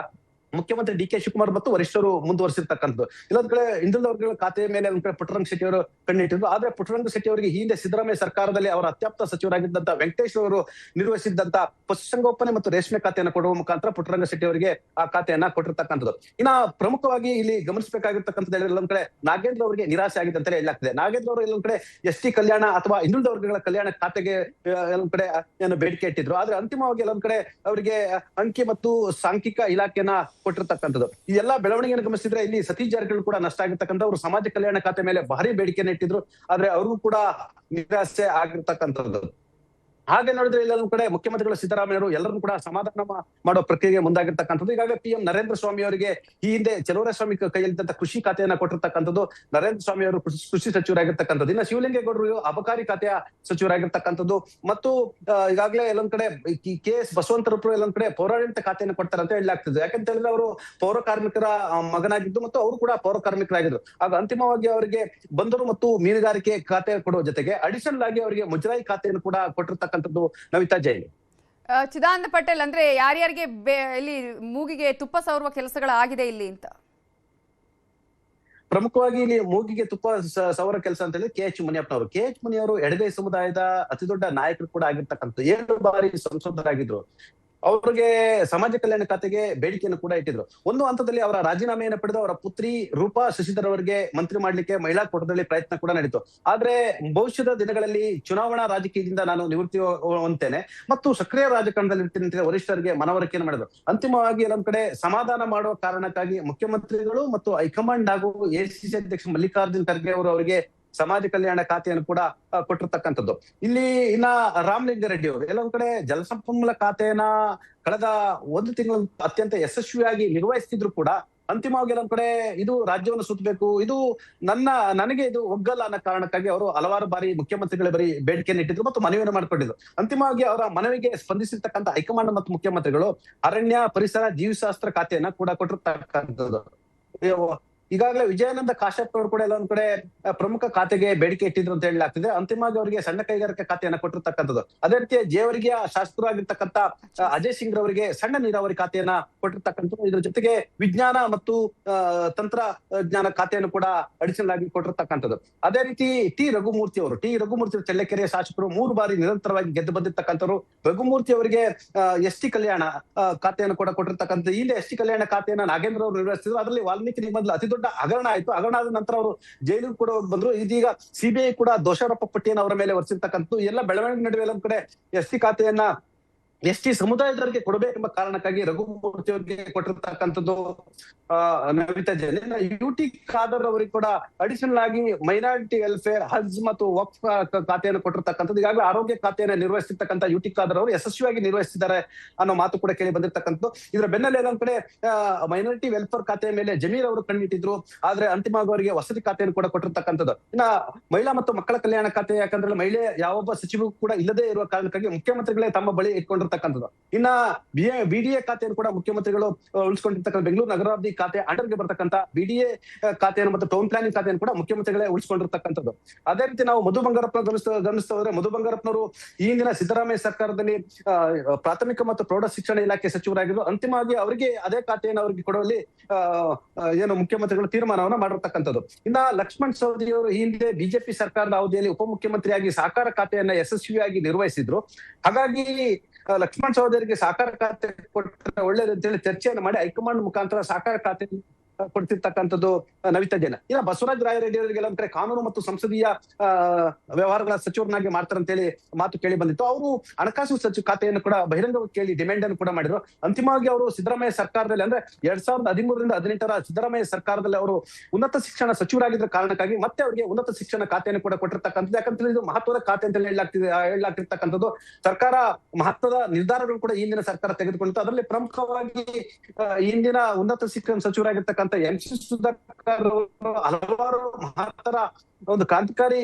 ಮುಖ್ಯಮಂತ್ರಿ DK ಶಿವಕುಮಾರ್ ಮತ್ತು ವರಿಷ್ಠರು ಮುಂದುವರಿಸಿರ್ತಕ್ಕಂಥದ್ದು. ಇಲ್ಲೊಂದ್ ಕಡೆ ಹಿಂದುಳಿದ ವರ್ಗಗಳ ಖಾತೆಯ ಮೇಲೆ ಒಂದ್ ಕಡೆ ಪುಟ್ಟರಂಗ ಶೆಟ್ಟಿ ಅವರು ಕಣ್ಣಿಟ್ಟಿದ್ರು. ಆದ್ರೆ ಪುಟ್ಟರಂಗ ಶೆಟ್ಟಿ ಅವರಿಗೆ ಹಿಂದೆ ಸಿದ್ದರಾಮಯ್ಯ ಸರ್ಕಾರದಲ್ಲಿ ಅವರ ಅತ್ಯಾಪ್ತ ಸಚಿವರಾಗಿದ್ದಂತ ವೆಂಕಟೇಶ್ ಅವರು ನಿರ್ವಹಿಸಿದ್ದಂತ ಪಶುಸಂಗೋಪನೆ ಮತ್ತು ರೇಷ್ಮೆ ಖಾತೆಯನ್ನು ಕೊಡುವ ಮುಖಾಂತರ ಪುಟ್ಟರಂಗ ಶೆಟ್ಟಿ ಅವರಿಗೆ ಆ ಖಾತೆಯನ್ನ ಕೊಟ್ಟಿರ್ತಕ್ಕಂಥದ್ದು. ಇನ್ನ ಪ್ರಮುಖವಾಗಿ ಇಲ್ಲಿ ಗಮನಿಸಬೇಕಾಗಿರ್ತಕ್ಕಂಥದ್ದು ಎಲ್ಲೊಂದ್ ಕಡೆ ನಾಗೇಂದ್ರ ಅವರಿಗೆ ನಿರಾಸೆ ಆಗಿದೆ ಅಂತ ಹೇಳಲಾಗ್ತದೆ. ನಾಗೇಂದ್ರ ಅವರು ಎಲ್ಲೊಂದ್ ಕಡೆ ST ಕಲ್ಯಾಣ ಅಥವಾ ಹಿಂದುಳಿದ ವರ್ಗಗಳ ಕಲ್ಯಾಣ ಖಾತೆಗೆ ಎಲ್ಲೊಂದ್ ಕಡೆ ಏನು ಬೇಡಿಕೆ ಇಟ್ಟಿದ್ರು. ಆದ್ರೆ ಅಂತಿಮವಾಗಿ ಎಲ್ಲೊಂದ್ ಕಡೆ ಅವರಿಗೆ ಅಂಕಿ ಮತ್ತು ಸಾಂಖ್ಯಿಕ ಇಲಾಖೆಯನ್ನ ಕೊಟ್ಟಿರ್ತಕ್ಕಂಥದ್ದು. ಈ ಎಲ್ಲಾ ಬೆಳವಣಿಗೆಯನ್ನು ಗಮನಿಸಿದ್ರೆ ಇಲ್ಲಿ ಸತೀಶ್ ಜಾರಕಿಹೊಳಿ ಕೂಡ ನಷ್ಟ ಆಗಿರ್ತಕ್ಕಂಥ. ಅವರು ಸಮಾಜ ಕಲ್ಯಾಣ ಖಾತೆ ಮೇಲೆ ಭಾರಿ ಬೇಡಿಕೆಯನ್ನು ಇಟ್ಟಿದ್ರು. ಆದ್ರೆ ಅವ್ರಿಗೂ ಕೂಡ ನಿರಾಸೆ ಆಗಿರ್ತಕ್ಕಂಥದ್ದು. ಹಾಗೆ ನೋಡಿದ್ರೆ ಇಲ್ಲೊಂದ್ ಕಡೆ ಮುಖ್ಯಮಂತ್ರಿಗಳು ಸಿದ್ದರಾಮಯ್ಯರು ಎಲ್ಲರನ್ನೂ ಕೂಡ ಸಮಾಧಾನ ಮಾಡೋ ಪ್ರಕ್ರಿಯೆಗೆ ಮುಂದಾಗಿರ್ತಕ್ಕಂಥದ್ದು. ಈಗಾಗಲೇ PM ನರೇಂದ್ರ ಸ್ವಾಮಿ ಅವರಿಗೆ ಈ ಹಿಂದೆ ಚಲುವರಾಯಸ್ವಾಮಿ ಕೈಯಲ್ಲಿದ್ದಂತ ಕೃಷಿ ಖಾತೆಯನ್ನ ಕೊಟ್ಟಿರ್ತಕ್ಕಂಥದ್ದು. ನರೇಂದ್ರ ಸ್ವಾಮಿ ಅವರು ಕೃಷಿ ಸಚಿವರಾಗಿರ್ತಕ್ಕಂಥದ್ದು. ಇನ್ನು ಶಿವಲಿಂಗೇಗೌಡರು ಅಬಕಾರಿ ಖಾತೆಯ ಸಚಿವರಾಗಿರ್ತಕ್ಕಂಥದ್ದು. ಮತ್ತು ಈಗಾಗಲೇ ಎಲ್ಲೊಂದ್ ಕಡೆ KS ಬಸವಂತರೂಪರು ಎಲ್ಲೊಂದ್ ಕಡೆ ಪೌರಾಡಳಿತ ಖಾತೆಯನ್ನು ಕೊಡ್ತಾರೆ ಅಂತ ಹೇಳಲಾಗ್ತದೆ. ಯಾಕಂತ ಹೇಳಿದ್ರೆ ಅವರು ಪೌರ ಕಾರ್ಮಿಕರ ಮಗನಾಗಿದ್ದು ಮತ್ತು ಅವರು ಕೂಡ ಪೌರ ಕಾರ್ಮಿಕರಾಗಿದ್ರು. ಆಗ ಅಂತಿಮವಾಗಿ ಅವರಿಗೆ ಬಂದರು ಮತ್ತು ಮೀನುಗಾರಿಕೆ ಖಾತೆ ಕೊಡುವ ಜೊತೆಗೆ ಅಡಿಷನಲ್ ಆಗಿ ಅವರಿಗೆ ಮುಜರಾಯಿ ಖಾತೆಯನ್ನು ಕೂಡ ಕೊಟ್ಟಿರ್ತಕ್ಕಂಥದ್ದು ನವಿತಾ ಜೈನ್. ಚಿದಾನಂದ ಪಟೇಲ್, ಅಂದ್ರೆ ಯಾರ್ಯಾರಿಗೆ ಇಲ್ಲಿ ಮೂಗಿಗೆ ತುಪ್ಪ ಸವರುವ ಕೆಲಸಗಳಾಗಿದೆ ಇಲ್ಲಿ ಅಂತ? ಪ್ರಮುಖವಾಗಿ ಇಲ್ಲಿ ಮೂಗಿಗೆ ತುಪ್ಪ ಸವರ ಕೆಲಸ ಅಂತ ಹೇಳಿ KH ಮುನಿಯಪ್ಪನವರು. KH ಮುನಿಯವರು ಎಡಗೈ ಸಮುದಾಯದ ಅತಿ ದೊಡ್ಡ ನಾಯಕರು ಕೂಡ ಆಗಿರ್ತಕ್ಕಂಥ 7 ಬಾರಿ ಸಂಸದರಾಗಿದ್ರು. ಅವ್ರಿಗೆ ಸಮಾಜ ಕಲ್ಯಾಣ ಖಾತೆಗೆ ಬೇಡಿಕೆಯನ್ನು ಕೂಡ ಇಟ್ಟಿದ್ರು. ಒಂದು ಹಂತದಲ್ಲಿ ಅವರ ರಾಜೀನಾಮೆಯನ್ನು ಪಡೆದು ಅವರ ಪುತ್ರಿ ರೂಪಾ ಶಶಿಧರ್ ಅವರಿಗೆ ಮಂತ್ರಿ ಮಾಡ್ಲಿಕ್ಕೆ ಮಹಿಳಾ ಕೋಟಾದಲ್ಲಿ ಪ್ರಯತ್ನ ಕೂಡ ನಡೀತು. ಆದ್ರೆ ಭವಿಷ್ಯದ ದಿನಗಳಲ್ಲಿ ಚುನಾವಣಾ ರಾಜಕೀಯದಿಂದ ನಾನು ನಿವೃತ್ತಿ ಹೊಂದ್ತೇನೆ ಮತ್ತು ಸಕ್ರಿಯ ರಾಜಕಾರಣದಲ್ಲಿ ಇರ್ತೀನಿ ಅಂತ ವರಿಷ್ಠರಿಗೆ ಮನವರಿಕೆಯನ್ನು ಮಾಡಿದ್ರು. ಅಂತಿಮವಾಗಿ ಎಲ್ಲೊಂದ್ ಕಡೆ ಸಮಾಧಾನ ಮಾಡುವ ಕಾರಣಕ್ಕಾಗಿ ಮುಖ್ಯಮಂತ್ರಿಗಳು ಮತ್ತು ಹೈಕಮಾಂಡ್ ಹಾಗೂ ಎಸಿಸಿ ಅಧ್ಯಕ್ಷ ಮಲ್ಲಿಕಾರ್ಜುನ್ ಖರ್ಗೆ ಅವರು ಅವರಿಗೆ ಸಮಾಜ ಕಲ್ಯಾಣ ಖಾತೆಯನ್ನು ಕೂಡ ಕೊಟ್ಟಿರ್ತಕ್ಕಂಥದ್ದು. ಇಲ್ಲಿ ಇನ್ನ ರಾಮಲಿಂಗಾರೆಡ್ಡಿ ಅವರು ಎಲ್ಲೊಂದ್ ಕಡೆ ಜಲಸಂಪನ್ಮೂಲ ಖಾತೆಯನ್ನ ಕಳೆದ ಒಂದು ತಿಂಗಳು ಅತ್ಯಂತ ಯಶಸ್ವಿಯಾಗಿ ನಿರ್ವಹಿಸ್ತಿದ್ರು ಕೂಡ ಅಂತಿಮವಾಗಿ ಎಲ್ಲೊಂದ್ ಕಡೆ ಇದು ರಾಜ್ಯವನ್ನು ಸುತ್ತಬೇಕು, ಇದು ನನಗೆ ಇದು ಒಗ್ಗಲ್ಲ ಅನ್ನೋ ಕಾರಣಕ್ಕಾಗಿ ಅವರು ಹಲವಾರು ಬಾರಿ ಮುಖ್ಯಮಂತ್ರಿಗಳ ಬರೀ ಬೇಡಿಕೆಯನ್ನು ಇಟ್ಟಿದ್ರು ಮತ್ತು ಮನವಿಯನ್ನು ಮಾಡ್ಕೊಂಡಿದ್ರು. ಅಂತಿಮವಾಗಿ ಅವರ ಮನವಿಗೆ ಸ್ಪಂದಿಸಿರ್ತಕ್ಕಂಥ ಹೈಕಮಾಂಡ್ ಮತ್ತು ಮುಖ್ಯಮಂತ್ರಿಗಳು ಅರಣ್ಯ, ಪರಿಸರ, ಜೀವಶಾಸ್ತ್ರ ಖಾತೆಯನ್ನ ಕೂಡ ಕೊಟ್ಟಿರ್ತಕ್ಕಂಥದ್ದು. ಈಗಾಗಲೇ ವಿಜಯಾನಂದ ಕಾಶ್ಯಪ್ ಅವರು ಕೂಡ ಎಲ್ಲೊಂದ್ ಕಡೆ ಪ್ರಮುಖ ಖಾತೆಗೆ ಬೇಡಿಕೆ ಇಟ್ಟಿದ್ರು ಅಂತ ಹೇಳಲಾಗ್ತಿದೆ. ಅಂತಿಮವಾಗಿ ಅವರಿಗೆ ಸಣ್ಣ ಕೈಗಾರಿಕೆ ಖಾತೆಯನ್ನ ಕೊಟ್ಟಿರ್ತಕ್ಕಂಥದ್ದು. ಅದೇ ರೀತಿ ಜೇವರ್ಗಿಯ ಶಾಸಕರಾಗಿರ್ತಕ್ಕಂಥ ಅಜಯ್ ಸಿಂಗ್ ರವರಿಗೆ ಸಣ್ಣ ನೀರಾವರಿ ಖಾತೆಯನ್ನ ಕೊಟ್ಟಿರ್ತಕ್ಕಂಥದ್ದು. ಇದ್ರ ಜೊತೆಗೆ ವಿಜ್ಞಾನ ಮತ್ತು ತಂತ್ರಜ್ಞಾನ ಖಾತೆಯನ್ನು ಕೂಡ ಅಡಿಷನಲ್ ಆಗಿ ಕೊಟ್ಟಿರ್ತಕ್ಕಂಥದ್ದು. ಅದೇ ರೀತಿ ಟಿ ರಘುಮೂರ್ತಿ ಅವರು ಚಳ್ಳಕೆರೆಯ ಶಾಸಕರು 3 ಬಾರಿ ನಿರಂತರವಾಗಿ ಗೆದ್ದು ಬಂದಿರ್ತಕ್ಕಂಥವ್ರು. ರಘುಮೂರ್ತಿ ಅವರಿಗೆ ಎಸ್ಟಿ ಕಲ್ಯಾಣ ಖಾತೆಯನ್ನು ಕೂಡ ಕೊಟ್ಟಿರ್ತಕ್ಕಂಥದ್ದು. ಇಲ್ಲಿ ಎಸ್ಟಿ ಕಲ್ಯಾಣ ಖಾತೆಯನ್ನ ನಾಗೇಂದ್ರ ಅವರು ನಿರ್ವಹಿಸಿದ್ರು. ಅದರಲ್ಲಿ ವಾಲ್ಮೀಕಿ ಮೊದಲು ಅತಿ ದೊಡ್ಡ ಹಗರಣ ಆಯ್ತು. ಹಗರಣ ಆದ ನಂತರ ಅವರು ಜೈಲಿಗೆ ಕೂಡ ಬಂದ್ರು. ಇದೀಗ ಸಿಬಿಐ ಕೂಡ ದೋಷಾರೋಪ ಪಟ್ಟಿಯನ್ನು ಅವರ ಮೇಲೆ ಹೊರಿಸಿರ್ತಕ್ಕಂಥದ್ದು. ಎಲ್ಲ ಬೆಳವಣಿಗೆ ನಡುವೆ ಎಲ್ಲೊಂದ್ ಕಡೆ ಎಸ್ಟಿ ಖಾತೆಯನ್ನ ಎಸ್ಟಿ ಸಮುದಾಯದವರಿಗೆ ಕೊಡಬೇಕೆಂಬ ಕಾರಣಕ್ಕಾಗಿ ರಘುಮೂರ್ತಿ ಅವರಿಗೆ ಕೊಟ್ಟಿರ್ತಕ್ಕಂಥದ್ದು. ನವಿತಾ ಜೈನ್ ಯುಟಿ ಖಾದರ್ ಅವರಿಗೆ ಕೂಡ ಅಡಿಷನಲ್ ಆಗಿ ಮೈನಾರಿಟಿ ವೆಲ್ಫೇರ್, ಹಜ್ ಮತ್ತು ವಕ್ಫ್ ಖಾತೆಯನ್ನು ಕೊಟ್ಟಿರ್ತಕ್ಕಂಥದ್ದು. ಈಗಾಗಲೇ ಆರೋಗ್ಯ ಖಾತೆಯನ್ನು ನಿರ್ವಹಿಸಿರ್ತಕ್ಕಂಥ ಯುಟಿ ಖಾದರ್ ಅವರು ಯಶಸ್ವಿಯಾಗಿ ನಿರ್ವಹಿಸಿದ್ದಾರೆ ಅನ್ನೋ ಮಾತು ಕೂಡ ಕೇಳಿ ಬಂದಿರ್ತಕ್ಕಂಥದ್ದು. ಇದರ ಬೆನ್ನಲ್ಲೇ ಒಂದ್ ಕಡೆ ಮೈನಾರಿಟಿ ವೆಲ್ಫೇರ್ ಖಾತೆಯ ಮೇಲೆ ಜಮೀರ್ ಅವರು ಕಣ್ಣಿಟ್ಟಿದ್ರು. ಆದ್ರೆ ಅಂತಿಮವಾಗಿ ಅವರಿಗೆ ವಸತಿ ಖಾತೆಯನ್ನು ಕೂಡ ಕೊಟ್ಟಿರ್ತಕ್ಕಂಥದ್ದು. ಇನ್ನ ಮಹಿಳಾ ಮತ್ತು ಮಕ್ಕಳ ಕಲ್ಯಾಣ ಖಾತೆ, ಯಾಕಂದ್ರೆ ಮಹಿಳೆ ಯಾವೊಬ್ಬ ಸಚಿವರು ಕೂಡ ಇಲ್ಲದೆ ಇರುವ ಕಾರಣಕ್ಕಾಗಿ ಮುಖ್ಯಮಂತ್ರಿಗಳೇ ತಮ್ಮ ಬಳಿ ಇಟ್ಕೊಂಡಿರ್ತಕ್ಕಂಥದ್ದು. ಇನ್ನ ಬಿಡಿಎ ಖಾತೆಯನ್ನು ಕೂಡ ಮುಖ್ಯಮಂತ್ರಿಗಳು ಉಳಿಸ್ಕೊಂಡಿರ್ತಕ್ಕಂಥ ಬೆಂಗಳೂರು ನಗರಾಭಿವೃದ್ಧಿ ಖಾತೆ ಅಂಡರ್ಗೆ ಬರ್ತಕ್ಕಂಥ ಬಿಡಿಎ ಖಾತೆಯನ್ನು ಮತ್ತು ಟೌನ್ ಪ್ಲಾನಿಂಗ್ ಖಾತೆಯನ್ನು ಕೂಡ ಮುಖ್ಯಮಂತ್ರಿಗಳೇ ಉಳಿಸ್ಕೊಂಡಿರ್ತಕ್ಕಂಥದ್ದು. ಅದೇ ರೀತಿ ನಾವು ಮಧು ಬಂಗಾರಪ್ಪ ಗಮನಿಸ್ತಾ ಹೋದ್ರೆ ಮಧು ಬಂಗಾರಪ್ಪನವರು ಈ ಹಿಂದಿನ ಸಿದ್ದರಾಮಯ್ಯ ಸರ್ಕಾರದಲ್ಲಿ ಪ್ರಾಥಮಿಕ ಮತ್ತು ಪ್ರೌಢ ಶಿಕ್ಷಣ ಇಲಾಖೆ ಸಚಿವರಾಗಿದ್ದು. ಅಂತಿಮವಾಗಿ ಅವರಿಗೆ ಅದೇ ಖಾತೆಯನ್ನು ಅವರಿಗೆ ಕೊಡುವಲ್ಲಿ ಏನು ಮುಖ್ಯಮಂತ್ರಿಗಳು ತೀರ್ಮಾನವನ್ನ ಮಾಡಿರ್ತಕ್ಕಂಥದ್ದು. ಇನ್ನ ಲಕ್ಷ್ಮಣ್ ಸವದಿ ಅವರು ಈ ಹಿಂದೆ ಬಿಜೆಪಿ ಸರ್ಕಾರದ ಅವಧಿಯಲ್ಲಿ ಉಪಮುಖ್ಯಮಂತ್ರಿಯಾಗಿ ಸಹಕಾರ ಖಾತೆಯನ್ನ ಯಶಸ್ವಿಯಾಗಿ ನಿರ್ವಹಿಸಿದ್ರು. ಹಾಗಾಗಿ ಲಕ್ಷ್ಮಣ್ ಸವದಿಯವರಿಗೆ ಸಹಕಾರ ಖಾತೆ ಕೊಟ್ಟರೆ ಒಳ್ಳೇದು ಅಂತೇಳಿ ಚರ್ಚೆಯನ್ನು ಮಾಡಿ ಹೈಕಮಾಂಡ್ ಮುಖಾಂತರ ಸಹಕಾರ ಖಾತೆ ಕೊಡ್ತಿರ್ತಕ್ಕಂಥದ್ದು ನವಿತಾ ಜೈನ್. ಇನ್ನ ಬಸವರಾಜ ರಾಯರೆಡ್ಡಿ ಅವರಿಗೆ ಎಲ್ಲೊಂದ್ ಕಡೆ ಕಾನೂನು ಮತ್ತು ಸಂಸದೀಯ ವ್ಯವಹಾರಗಳ ಸಚಿವರನ್ನಾಗಿ ಮಾಡ್ತಾರೆ ಅಂತೇಳಿ ಮಾತು ಕೇಳಿ ಬಂದಿತ್ತು. ಅವರು ಹಣಕಾಸು ಸಚಿವ ಖಾತೆಯನ್ನು ಕೂಡ ಬಹಿರಂಗವಾಗಿ ಕೇಳಿ ಡಿಮ್ಯಾಂಡ್ ಅನ್ನು ಕೂಡ ಮಾಡಿದ್ರು. ಅಂತಿಮವಾಗಿ ಅವರು ಸಿದ್ದರಾಮಯ್ಯ ಸರ್ಕಾರದಲ್ಲಿ ಅಂದ್ರೆ 2013ರಿಂದ 2018 ಸಿದ್ದರಾಮಯ್ಯ ಸರ್ಕಾರದಲ್ಲಿ ಅವರು ಉನ್ನತ ಶಿಕ್ಷಣ ಸಚಿವರಾಗಿದ್ದ ಕಾರಣಕ್ಕಾಗಿ ಮತ್ತೆ ಅವರಿಗೆ ಉನ್ನತ ಶಿಕ್ಷಣ ಖಾತೆಯನ್ನು ಕೂಡ ಕೊಟ್ಟಿರ್ತಕ್ಕಂಥದ್ದು. ಯಾಕಂದ್ರೆ ಇದು ಮಹತ್ವದ ಖಾತೆ ಅಂತ ಹೇಳಲಾಗ್ತಿರ್ತಕ್ಕಂಥದ್ದು. ಸರ್ಕಾರ ಮಹತ್ವದ ನಿರ್ಧಾರಗಳು ಕೂಡ ಹಿಂದಿನ ಸರ್ಕಾರ ತೆಗೆದುಕೊಂಡಿತ್ತು. ಅದರಲ್ಲಿ ಪ್ರಮುಖವಾಗಿ ಹಿಂದಿನ ಉನ್ನತ ಶಿಕ್ಷಣ ಸಚಿವರಾಗಿರ್ತಕ್ಕಂಥ ಎಂ.ಸಿ. ಸುಧಾಕರ್ ಹಲವಾರು ಮಹತ್ತರ ಒಂದು ಕ್ರಾಂತಿಕಾರಿ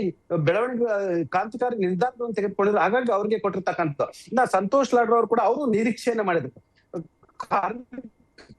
ನಿರ್ಧಾರಗಳನ್ನು ತೆಗೆದುಕೊಂಡಿದ್ರು. ಹಾಗಾಗಿ ಅವ್ರಿಗೆ ಕೊಟ್ಟಿರ್ತಕ್ಕಂಥ. ಇನ್ನ ಸಂತೋಷ್ ಲಾಡ್ರು ಅವರು ಕೂಡ ಅವರು ನಿರೀಕ್ಷೆಯನ್ನ ಮಾಡಿದ್ರು.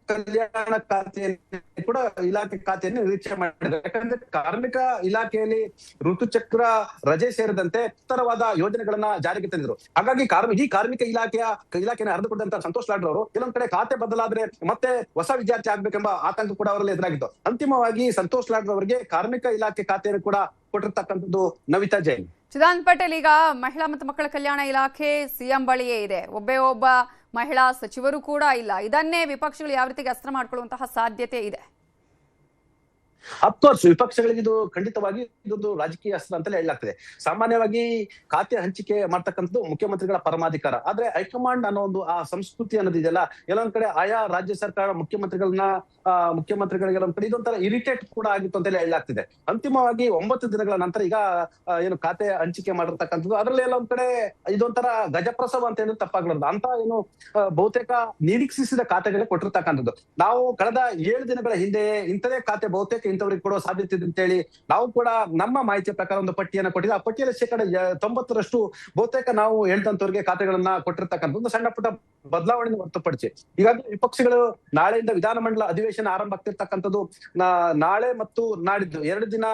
ಕಲ್ಯಾಣ ಖಾತೆಯನ್ನು ಕೂಡ ಇಲಾಖೆ ಖಾತೆಯನ್ನು ನಿರೀಕ್ಷೆ ಮಾಡಿದ್ದಾರೆ. ಯಾಕಂದ್ರೆ ಕಾರ್ಮಿಕ ಇಲಾಖೆಯಲ್ಲಿ ಋತುಚಕ್ರ ರಜೆ ಸೇರಿದಂತೆ ಎತ್ತರವಾದ ಯೋಜನೆಗಳನ್ನ ಜಾರಿಗೆ ತಂದಿದ್ರು. ಹಾಗಾಗಿ ಈ ಕಾರ್ಮಿಕ ಇಲಾಖೆಯನ್ನು ಹರಿದುಕೊಂಡಂತ ಸಂತೋಷ್ ಲಾಡ್ರು ಅವರು ಕೆಲವೊಂದ್ ಕಡೆ ಖಾತೆ ಬದಲಾದ್ರೆ ಮತ್ತೆ ಹೊಸ ವಿದ್ಯಾರ್ಥಿ ಆಗ್ಬೇಕೆಂಬ ಆತಂಕ ಕೂಡ ಅವರಲ್ಲಿ ಎದುರಾಗಿತ್ತು. ಅಂತಿಮವಾಗಿ ಸಂತೋಷ್ ಲಾಡ್ರು ಅವರಿಗೆ ಕಾರ್ಮಿಕ ಇಲಾಖೆ ಖಾತೆಯನ್ನು ಕೂಡ ಕೊಟ್ಟಿರ್ತಕ್ಕಂಥದ್ದು ನವಿತಾ ಜೈನ್. ಚಿದಾನಂದ ಪಟೇಲ್, ಈಗ ಮಹಿಳಾ ಮತ್ತು ಮಕ್ಕಳ ಕಲ್ಯಾಣ ಇಲಾಖೆ ಸಿಎಂ ಬಳಿಯೇ ಇದೆ, ಒಬ್ಬ ಮಹಿಳಾ ಸಚಿವರು ಕೂಡ ಇಲ್ಲ. ಇದನ್ನೇ ವಿಪಕ್ಷಗಳು ಯಾವ ರೀತಿಗೆ ಅಸ್ತ್ರ ಮಾಡ್ಕೊಳ್ಳುವಂತಹ ಸಾಧ್ಯತೆ ಇದೆ? ಅಫ್ಕೋರ್ಸ್ ವಿಪಕ್ಷಗಳಿಗೆ ಇದು ಖಂಡಿತವಾಗಿ ಇದೊಂದು ರಾಜಕೀಯ ಅಸ್ತ್ರ ಅಂತಲೇ ಹೇಳಲಾಗ್ತದೆ. ಸಾಮಾನ್ಯವಾಗಿ ಖಾತೆ ಹಂಚಿಕೆ ಮಾಡ್ತಕ್ಕಂಥದ್ದು ಮುಖ್ಯಮಂತ್ರಿಗಳ ಪರಮಾಧಿಕಾರ. ಆದ್ರೆ ಹೈಕಮಾಂಡ್ ಅನ್ನೋ ಒಂದು ಆ ಸಂಸ್ಕೃತಿ ಅನ್ನೋದಿದೆಯಲ್ಲ, ಎಲ್ಲೊಂದ್ ಕಡೆ ಆಯಾ ರಾಜ್ಯ ಸರ್ಕಾರ ಮುಖ್ಯಮಂತ್ರಿಗಳಿಗೆ ಒಂದ್ ಕಡೆ ಇದೊಂಥರ ಇರಿಟೇಟ್ ಕೂಡ ಆಗಿತ್ತು ಅಂತಲೇ ಹೇಳಲಾಗ್ತಿದೆ. ಅಂತಿಮವಾಗಿ 9 ದಿನಗಳ ನಂತರ ಈಗ ಏನು ಖಾತೆ ಹಂಚಿಕೆ ಮಾಡಿರ್ತಕ್ಕಂಥದ್ದು, ಅದರಲ್ಲಿ ಎಲ್ಲ ಒಂದ್ ಕಡೆ ಇದೊಂಥರ ಗಜಪ್ರಸವ ಅಂತ ಏನು ತಪ್ಪಾಗ್ಲಾರ್ದು ಅಂತ ಏನು ಬಹುತೇಕ ನಿರೀಕ್ಷಿಸಿದ ಖಾತೆಗಳೇ ಕೊಟ್ಟಿರ್ತಕ್ಕಂಥದ್ದು. ನಾವು ಕಳೆದ 7 ದಿನಗಳ ಹಿಂದೆ ಇಂಥದೇ ಖಾತೆ ಬಹುತೇಕ ಇಂಥವ್ರಿಗೆ ಕೊಡೋ ಸಾಧ್ಯತೆ ಇದೆ ಅಂತೇಳಿ ನಾವು ಕೂಡ ನಮ್ಮ ಮಾಹಿತಿಯ ಪ್ರಕಾರ ಒಂದು ಪಟ್ಟಿಯನ್ನ ಕೊಟ್ಟಿದ್ದೆ. ಆ ಪಟ್ಟಿಯಲ್ಲಿ 90% ಬಹುತೇಕ ನಾವು ಹೇಳ್ದಂತವ್ರಿಗೆ ಖಾತೆಗಳನ್ನ ಕೊಟ್ಟಿರ್ತಕ್ಕಂಥ ಸಣ್ಣ ಪುಟ್ಟ ಬದಲಾವಣೆ ಹೊರತುಪಡಿಸಿ. ಈಗಾಗಲೇ ವಿಪಕ್ಷಗಳು ನಾಳೆಯಿಂದ ವಿಧಾನಮಂಡಲ ಅಧಿವೇಶನ ಆರಂಭ ಆಗ್ತಿರ್ತಕ್ಕಂಥದ್ದು. ನಾಳೆ ಮತ್ತು ನಾಡಿದ್ದು 2 ದಿನ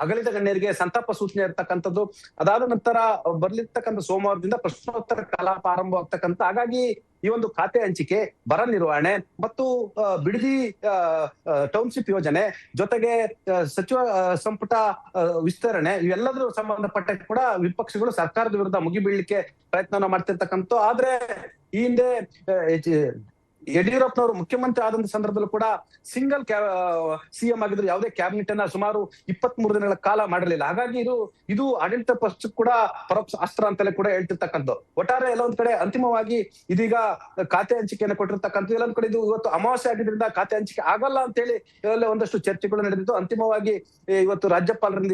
ಅಗಲಿದ ಗಣ್ಯರಿಗೆ ಸಂತಾಪ ಸೂಚನೆ ಇರ್ತಕ್ಕಂಥದ್ದು. ಅದಾದ ನಂತರ ಬರ್ಲಿರ್ತಕ್ಕಂಥ ಸೋಮವಾರದಿಂದ ಪ್ರಶ್ನೋತ್ತರ ಕಲಾಪ ಆರಂಭವಾಗ್ತಕ್ಕಂಥ. ಹಾಗಾಗಿ ಈ ಒಂದು ಖಾತೆ ಹಂಚಿಕೆ, ಬರ ನಿರ್ವಹಣೆ ಮತ್ತು ಬಿಡದಿ ಟೌನ್ಶಿಪ್ ಯೋಜನೆ ಜೊತೆಗೆ ಸಚಿವ ಸಂಪುಟ ವಿಸ್ತರಣೆ ಇವೆಲ್ಲದರ ಸಂಬಂಧಪಟ್ಟ ಕೂಡ ವಿಪಕ್ಷಗಳು ಸರ್ಕಾರದ ವಿರುದ್ಧ ಮುಗಿಬೀಳ್ಲಿಕ್ಕೆ ಪ್ರಯತ್ನ ಮಾಡ್ತಿರ್ತಕ್ಕಂಥ. ಆದ್ರೆ ಈ ಹಿಂದೆ ಯಡಿಯೂರಪ್ಪನವರು ಮುಖ್ಯಮಂತ್ರಿ ಆದಂತ ಸಂದರ್ಭದಲ್ಲೂ ಕೂಡ ಸಿಂಗಲ್ ಸಿಎಂ ಆಗಿದ್ರು, ಯಾವುದೇ ಕ್ಯಾಬಿನೆಟ್ ಅನ್ನ ಸುಮಾರು 23 ದಿನಗಳ ಕಾಲ ಮಾಡಿರಲಿಲ್ಲ. ಹಾಗಾಗಿ ಇದು ಆಡಳಿತ ಪಕ್ಷ ಕೂಡ ಪರೋಕ್ಷ ಅಸ್ತ್ರ ಅಂತಲೇ ಕೂಡ ಹೇಳ್ತಿರ್ತಕ್ಕಂಥದ್ದು. ಒಟ್ಟಾರೆ ಎಲ್ಲೊಂದ್ ಕಡೆ ಅಂತಿಮವಾಗಿ ಇದೀಗ ಖಾತೆ ಹಂಚಿಕೆಯನ್ನು ಕೊಟ್ಟಿರ್ತಕ್ಕಂಥದ್ದು. ಎಲ್ಲೊಂದ್ ಕಡೆ ಇದು ಇವತ್ತು ಅಮಾವಾಸ್ಯೆ ಆಗಿದ್ರಿಂದ ಖಾತೆ ಹಂಚಿಕೆ ಆಗಲ್ಲ ಅಂತೇಳಿ ಎಲ್ಲ ಒಂದಷ್ಟು ಚರ್ಚೆಗಳು ನಡೆದಿತ್ತು. ಅಂತಿಮವಾಗಿ ಇವತ್ತು ರಾಜ್ಯಪಾಲರಿಂದ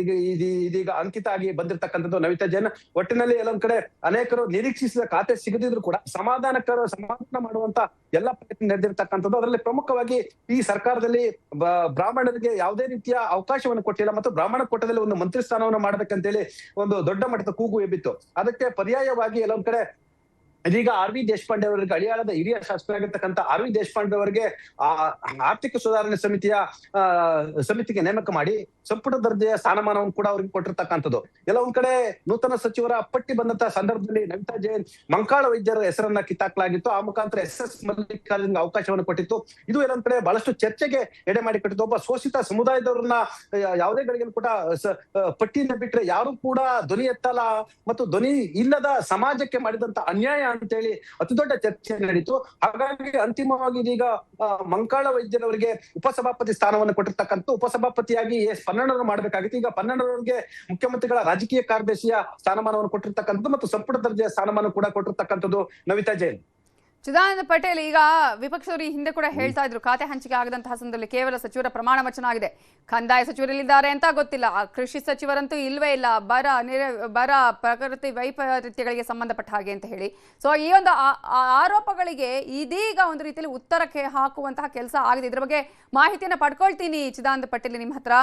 ಇದೀಗ ಅಂಕಿತ ಆಗಿ ಬಂದಿರತಕ್ಕಂಥದ್ದು ನವಿತಾ ಜೈನ್. ಒಟ್ಟಿನಲ್ಲಿ ಎಲ್ಲೊಂದ್ ಕಡೆ ಅನೇಕರು ನಿರೀಕ್ಷಿಸಿದ ಖಾತೆ ಸಿಗದಿದ್ರು ಕೂಡ ಸಮಾಧಾನ ಮಾಡುವಂತ ಎಲ್ಲ ಪ್ರಯತ್ನ ನಡೆದಿರ್ತಕ್ಕಂಥದ್ದು. ಅದರಲ್ಲಿ ಪ್ರಮುಖವಾಗಿ ಈ ಸರ್ಕಾರದಲ್ಲಿ ಬ್ರಾಹ್ಮಣರಿಗೆ ಯಾವುದೇ ರೀತಿಯ ಅವಕಾಶವನ್ನು ಕೊಟ್ಟಿಲ್ಲ ಮತ್ತು ಬ್ರಾಹ್ಮಣ ಕೋಟದಲ್ಲಿ ಒಂದು ಮಂತ್ರಿ ಸ್ಥಾನವನ್ನು ಮಾಡ್ಬೇಕಂತೇಳಿ ಒಂದು ದೊಡ್ಡ ಮಟ್ಟದ ಕೂಗು ಎಬ್ಬಿತ್ತು. ಅದಕ್ಕೆ ಪರ್ಯಾಯವಾಗಿ ಎಲ್ಲೊಂದ್ ಕಡೆ ಇದೀಗ ಆರ್.ವಿ. ದೇಶಪಾಂಡೆ ಅವರಿಗೆ ಹಳಿಯಾಳದ ಹಿರಿಯ ಶಾಸಕರಾಗಿರ್ತಕ್ಕಂಥ ಆರ್.ವಿ. ದೇಶಪಾಂಡೆ ಅವರಿಗೆ ಆರ್ಥಿಕ ಸುಧಾರಣೆ ಸಮಿತಿಗೆ ನೇಮಕ ಮಾಡಿ ಸಂಪುಟ ದರ್ಜೆಯ ಸ್ಥಾನಮಾನವನ್ನು ಕೂಡ ಅವರಿಗೆ ಕೊಟ್ಟಿರ್ತಕ್ಕಂಥದ್ದು. ಎಲ್ಲ ಒಂದ್ ಕಡೆ ನೂತನ ಸಚಿವರ ಪಟ್ಟಿ ಬಂದಂತ ಸಂದರ್ಭದಲ್ಲಿ ನವಿತಾ ಜೈನ್ ಮಂಕಾಳ ವೈದ್ಯರ ಹೆಸರನ್ನ ಕಿತ್ತಾಕ್ಲಾಗಿತ್ತು. ಆ ಮುಖಾಂತರ SS ಮಲ್ಲಿಕಾರ್ಜುನ್ಗೆ ಅವಕಾಶವನ್ನು ಕೊಟ್ಟಿತ್ತು. ಇದು ಎಲ್ಲೊಂದ್ ಕಡೆ ಬಹಳಷ್ಟು ಚರ್ಚೆಗೆ ಎಡೆ ಮಾಡಿ ಕೊಟ್ಟಿತ್ತು. ಒಬ್ಬ ಶೋಷಿತ ಸಮುದಾಯದವ್ರನ್ನ ಯಾವುದೇ ಗಳಿಗೆ ಕೂಡ ಪಟ್ಟಿಯಿಂದ ಬಿಟ್ರೆ ಯಾರು ಕೂಡ ಧ್ವನಿ ಎತ್ತಲ್ಲ ಮತ್ತು ಧ್ವನಿ ಇಲ್ಲದ ಸಮಾಜಕ್ಕೆ ಮಾಡಿದಂತ ಅನ್ಯಾಯ ಅಂತೇಳಿ ಅತಿ ದೊಡ್ಡ ಚರ್ಚೆ ನಡೀತು. ಹಾಗಾಗಿ ಅಂತಿಮವಾಗಿ ಇದೀಗ ಮಂಕಾಳ ವೈದ್ಯರವರಿಗೆ ಉಪಸಭಾಪತಿ ಸ್ಥಾನವನ್ನು ಕೊಟ್ಟಿರ್ತಕ್ಕಂಥ. ಉಪಸಭಾಪತಿಯಾಗಿ ಪನ್ನಣ್ಣರು ಮಾಡ್ಬೇಕಾಗಿತ್ತು. ಈಗ ಪನ್ನಣ್ಣರವರಿಗೆ ಮುಖ್ಯಮಂತ್ರಿಗಳ ರಾಜಕೀಯ ಕಾರ್ಯದರ್ಶಿಯ ಸ್ಥಾನಮಾನವನ್ನು ಕೊಟ್ಟಿರ್ತಕ್ಕಂಥದ್ದು ಮತ್ತು ಸಂಪುಟ ದರ್ಜೆಯ ಸ್ಥಾನಮಾನ ಕೂಡ ಕೊಟ್ಟಿರ್ತಕ್ಕಂಥದ್ದು ನವಿತಾ ಜೈನ್. ಚಿದಾನಂದ ಪಟೇಲ್, ಈಗ ವಿಪಕ್ಷದವರು ಈ ಹಿಂದೆ ಕೂಡ ಹೇಳ್ತಾ ಇದ್ರು ಖಾತೆ ಹಂಚಿಕೆ ಆಗದಂತಹ ಸಂದರ್ಭದಲ್ಲಿ ಕೇವಲ ಸಚಿವರ ಪ್ರಮಾಣ ವಚನ ಆಗಿದೆ, ಕಂದಾಯ ಸಚಿವರಲ್ಲಿದ್ದಾರೆ ಅಂತ ಗೊತ್ತಿಲ್ಲ, ಕೃಷಿ ಸಚಿವರಂತೂ ಇಲ್ವೇ ಇಲ್ಲ, ಬರ ಪ್ರಕೃತಿ ವೈಪರೀತ್ಯಗಳಿಗೆ ಸಂಬಂಧಪಟ್ಟ ಹಾಗೆ ಅಂತ ಹೇಳಿ. ಸೊ ಈ ಒಂದು ಆರೋಪಗಳಿಗೆ ಇದೀಗ ಒಂದು ರೀತಿಯಲ್ಲಿ ಉತ್ತರಕ್ಕೆ ಹಾಕುವಂತಹ ಕೆಲಸ ಆಗಿದೆ. ಇದ್ರ ಬಗ್ಗೆ ಮಾಹಿತಿಯನ್ನ ಪಡ್ಕೊಳ್ತೀನಿ ಚಿದಾನಂದ ಪಟೇಲ್ ನಿಮ್ಮ ಹತ್ರ.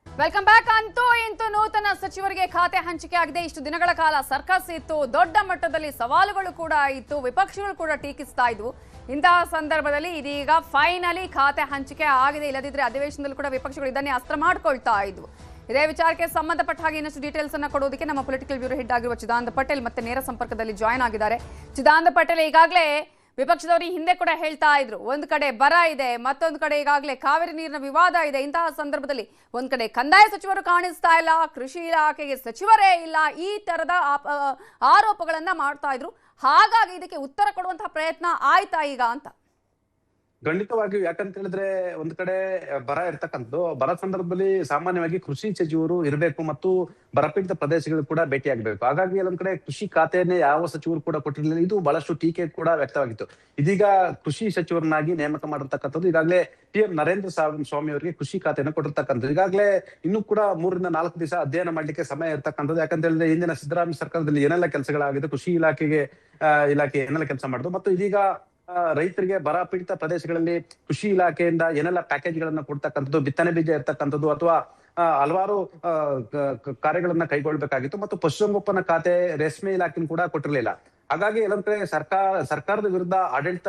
Welcome back. ಅಂತೂ ಇಂತೂ ನೂತನ ಸಚಿವರಿಗೆ ಖಾತೆ ಹಂಚಿಕೆ ಆಗಿದೆ. ಇಷ್ಟು ದಿನಗಳ ಕಾಲ ಸರ್ಕಸ್ ಇತ್ತು, ದೊಡ್ಡ ಮಟ್ಟದಲ್ಲಿ ಸವಾಲುಗಳು ಕೂಡ ಇತ್ತು, ವಿಪಕ್ಷಗಳು ಕೂಡ ಟೀಕಿಸ್ತಾ ಇದ್ವು. ಇಂತಹ ಸಂದರ್ಭದಲ್ಲಿ ಇದೀಗ ಫೈನಲಿ ಖಾತೆ ಹಂಚಿಕೆ ಆಗಿದೆ. ಇಲ್ಲದಿದ್ರೆ ಅಧಿವೇಶನದಲ್ಲಿ ಕೂಡ ವಿಪಕ್ಷಗಳು ಇದನ್ನೇ ಅಸ್ತ್ರ ಮಾಡ್ಕೊಳ್ತಾ ಇದ್ವು. ಇದೇ ವಿಚಾರಕ್ಕೆ ಸಂಬಂಧಪಟ್ಟ ಹಾಗೆ ಇನ್ನಷ್ಟು ಡೀಟೇಲ್ಸ್ ಅನ್ನ ಕೊಡೋದಕ್ಕೆ ನಮ್ಮ ಪೊಲಿಟಿಕಲ್ ಬ್ಯೂರೋ ಹೆಡ್ ಆಗಿರುವ ಚಿದಾನಂದ ಪಟೇಲ್ ಮತ್ತೆ ನೇರ ಸಂಪರ್ಕದಲ್ಲಿ ಜಾಯ್ನ್ ಆಗಿದ್ದಾರೆ. ಚಿದಾನಂದ ಪಟೇಲ್, ಈಗಾಗಲೇ ವಿಪಕ್ಷದವರು ಹಿಂದೆ ಕೂಡ ಹೇಳ್ತಾ ಇದ್ರು ಒಂದ್ ಕಡೆ ಬರ ಇದೆ, ಮತ್ತೊಂದು ಕಡೆ ಈಗಾಗಲೇ ಕಾವೇರಿ ನೀರಿನ ವಿವಾದ ಇದೆ. ಇಂತಹ ಸಂದರ್ಭದಲ್ಲಿ ಒಂದ್ ಕಡೆ ಕಂದಾಯ ಸಚಿವರು ಕಾಣಿಸ್ತಾ ಇಲ್ಲ, ಕೃಷಿ ಇಲಾಖೆಗೆ ಸಚಿವರೇ ಇಲ್ಲ, ಈ ತರದ ಆರೋಪಗಳನ್ನ ಮಾಡ್ತಾ ಇದ್ರು. ಹಾಗಾಗಿ ಇದಕ್ಕೆ ಉತ್ತರ ಕೊಡುವಂತಹ ಪ್ರಯತ್ನ ಆಯ್ತಾ ಈಗ ಅಂತ? ಖಂಡಿತವಾಗಿಯೂ. ಯಾಕಂತ ಹೇಳಿದ್ರೆ ಒಂದ್ ಕಡೆ ಬರ ಇರ್ತಕ್ಕಂಥದ್ದು, ಬರ ಸಂದರ್ಭದಲ್ಲಿ ಸಾಮಾನ್ಯವಾಗಿ ಕೃಷಿ ಸಚಿವರು ಇರಬೇಕು ಮತ್ತು ಬರಪೀಡಿತ ಪ್ರದೇಶಗಳು ಕೂಡ ಭೇಟಿಯಾಗಬೇಕು. ಹಾಗಾಗಿ ಒಂದ್ ಕಡೆ ಕೃಷಿ ಖಾತೆಯನ್ನೇ ಯಾವ ಸಚಿವರು ಕೂಡ ಕೊಟ್ಟಿರಲಿಲ್ಲ. ಇದು ಬಹಳಷ್ಟು ಟೀಕೆ ಕೂಡ ವ್ಯಕ್ತವಾಗಿತ್ತು. ಇದೀಗ ಕೃಷಿ ಸಚಿವರನ್ನಾಗಿ ನೇಮಕ ಮಾಡಿರ್ತಕ್ಕಂಥದ್ದು. ಈಗಾಗಲೇ PM ನರೇಂದ್ರ ಸ್ವಾಮಿ ಅವರಿಗೆ ಕೃಷಿ ಖಾತೆಯನ್ನು ಕೊಟ್ಟಿರ್ತಕ್ಕಂಥದ್ದು. ಈಗಾಗಲೇ ಇನ್ನೂ ಕೂಡ 3 ರಿಂದ 4 ದಿವಸ ಅಧ್ಯಯನ ಮಾಡ್ಲಿಕ್ಕೆ ಸಮಯ ಇರ್ತಕ್ಕಂಥದ್ದು. ಯಾಕಂತ ಹೇಳಿದ್ರೆ ಹಿಂದಿನ ಸಿದ್ದರಾಮಯ್ಯ ಸರ್ಕಾರದಲ್ಲಿ ಏನೆಲ್ಲ ಕೆಲಸಗಳಾಗಿದೆ, ಕೃಷಿ ಇಲಾಖೆ ಏನೆಲ್ಲ ಕೆಲಸ ಮಾಡುದು ಮತ್ತು ಇದೀಗ ರೈತರಿಗೆ ಬರ ಪೀಡಿತ ಪ್ರದೇಶಗಳಲ್ಲಿ ಕೃಷಿ ಇಲಾಖೆಯಿಂದ ಏನೆಲ್ಲ ಪ್ಯಾಕೇಜ್ ಗಳನ್ನ ಕೊಡ್ತಕ್ಕಂಥದ್ದು, ಬಿತ್ತನೆ ಬೀಜ ಇರ್ತಕ್ಕಂಥದ್ದು ಅಥವಾ ಹಲವಾರು ಕಾರ್ಯಗಳನ್ನ ಕೈಗೊಳ್ಬೇಕಾಗಿತ್ತು. ಮತ್ತು ಪಶುಸಂಗೋಪನಾ ಖಾತೆ, ರೇಷ್ಮೆ ಇಲಾಖೆ ಕೂಡ ಕೊಟ್ಟಿರಲಿಲ್ಲ. ಹಾಗಾಗಿ ಎಲ್ಲೊಂದ್ ಕಡೆ ಸರ್ಕಾರದ ವಿರುದ್ಧ ಆಡಳಿತ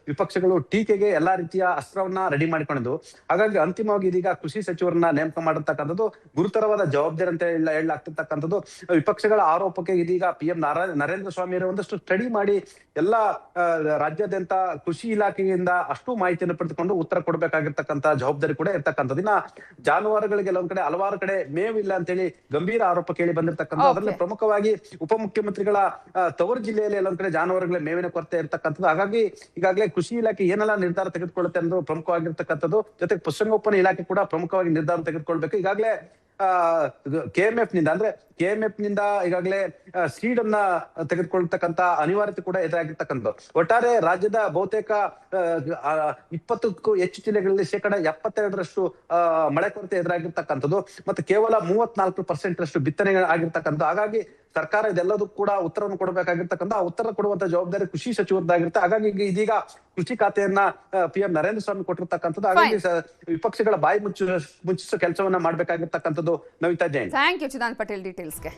ವಿಪಕ್ಷಗಳು ಟೀಕೆಗೆ ಎಲ್ಲಾ ರೀತಿಯ ಅಸ್ತ್ರವನ್ನ ರೆಡಿ ಮಾಡಿಕೊಂಡಿದ್ದು. ಹಾಗಾಗಿ ಅಂತಿಮವಾಗಿ ಇದೀಗ ಕೃಷಿ ಸಚಿವರನ್ನ ನೇಮಕ ಮಾಡಿರ್ತಕ್ಕಂಥದ್ದು ಗುರುತರವಾದ ಜವಾಬ್ದಾರಿ ಅಂತ ಹೇಳಲಾಗ್ತಿರ್ತಕ್ಕಂಥದ್ದು. ವಿಪಕ್ಷಗಳ ಆರೋಪಕ್ಕೆ ಇದೀಗ PM ನರೇಂದ್ರ ಸ್ವಾಮಿ ಅವರು ಒಂದಷ್ಟು ಸ್ಟಡಿ ಮಾಡಿ ಎಲ್ಲಾ ರಾಜ್ಯಾದ್ಯಂತ ಕೃಷಿ ಇಲಾಖೆಯಿಂದ ಅಷ್ಟು ಮಾಹಿತಿಯನ್ನು ಪಡೆದುಕೊಂಡು ಉತ್ತರ ಕೊಡ್ಬೇಕಾಗಿರ್ತಕ್ಕಂಥ ಜವಾಬ್ದಾರಿ ಕೂಡ ಇರ್ತಕ್ಕಂಥದ್ದು. ಇನ್ನ ಜಾನುವಾರುಗಳಿಗೆ ಎಲ್ಲೊಂದ್ ಕಡೆ ಹಲವಾರು ಕಡೆ ಮೇವಿಲ್ಲ ಅಂತೇಳಿ ಗಂಭೀರ ಆರೋಪ ಕೇಳಿ ಬಂದಿರ್ತಕ್ಕಂಥ. ಅದರಲ್ಲಿ ಪ್ರಮುಖವಾಗಿ ಉಪಮುಖ್ಯಮಂತ್ರಿಗಳ ತವರು ಜಿಲ್ಲೆಯಲ್ಲಿ ಎಲ್ಲೊಂದ್ ಕಡೆ ಜಾನುವಾರುಗಳ ಮೇವಿನ ಕೊರತೆ ಇರ್ತಕ್ಕಂಥದ್ದು. ಹಾಗಾಗಿ ಈಗಾಗಲೇ ಕೃಷಿ ಇಲಾಖೆ ಏನೆಲ್ಲ ನಿರ್ಧಾರ ತೆಗೆದುಕೊಳ್ಳುತ್ತೆ ಅನ್ನೋದು ಪ್ರಮುಖವಾಗಿರ್ತಕ್ಕಂಥದ್ದು. ಜೊತೆಗೆ ಪಶುಸಂಗೋಪನಾ ಇಲಾಖೆ ಕೂಡ ಪ್ರಮುಖವಾಗಿ ನಿರ್ಧಾರ ತೆಗೆದುಕೊಳ್ಬೇಕು. ಈಗಾಗಲೇ KMF ನಿಂದ ಈಗಾಗಲೇ ಸೀಡ್ ಅನ್ನ ತೆಗೆದುಕೊಳ್ತಕ್ಕಂತ ಅನಿವಾರ್ಯತೆ ಕೂಡ ಎದುರಾಗಿರ್ತಕ್ಕಂಥದ್ದು. ಒಟ್ಟಾರೆ ರಾಜ್ಯದ ಬಹುತೇಕ 20ಕ್ಕೂ ಹೆಚ್ಚು ಜಿಲ್ಲೆಗಳಲ್ಲಿ 72% ಮಳೆ ಕೊರತೆ ಎದುರಾಗಿರ್ತಕ್ಕಂಥದ್ದು ಮತ್ತು ಕೇವಲ 34% ಬಿತ್ತನೆ ಆಗಿರ್ತಕ್ಕಂಥದ್ದು. ಹಾಗಾಗಿ ಸರ್ಕಾರ ಇದೆಲ್ಲದೂ ಕೂಡ ಉತ್ತರವನ್ನು ಕೊಡಬೇಕಾಗಿರ್ತಕ್ಕಂಥ, ಆ ಉತ್ತರ ಕೊಡುವಂತ ಜವಾಬ್ದಾರಿ ಕೃಷಿ ಸಚಿವರದ್ದಾಗಿರುತ್ತೆ. ಹಾಗಾಗಿ ಇದೀಗ ಕೃಷಿ ಖಾತೆಯನ್ನ PM ನರೇಂದ್ರ ಸ್ವಾಮಿ ಕೊಟ್ಟಿರ್ತಕ್ಕಂಥದ್ದು. ಹಾಗಾಗಿ ವಿಪಕ್ಷಗಳ ಬಾಯಿ ಮುಚ್ಚಿಸೋ ಕೆಲಸವನ್ನ ಮಾಡ್ಬೇಕಾಗಿರ್ತಕ್ಕಂಥದ್ದು ನವಿತಾ ಜೈನ್. Thank you Chidananda Patel ಡೀಟೇಲ್ಸ್ಗೆ.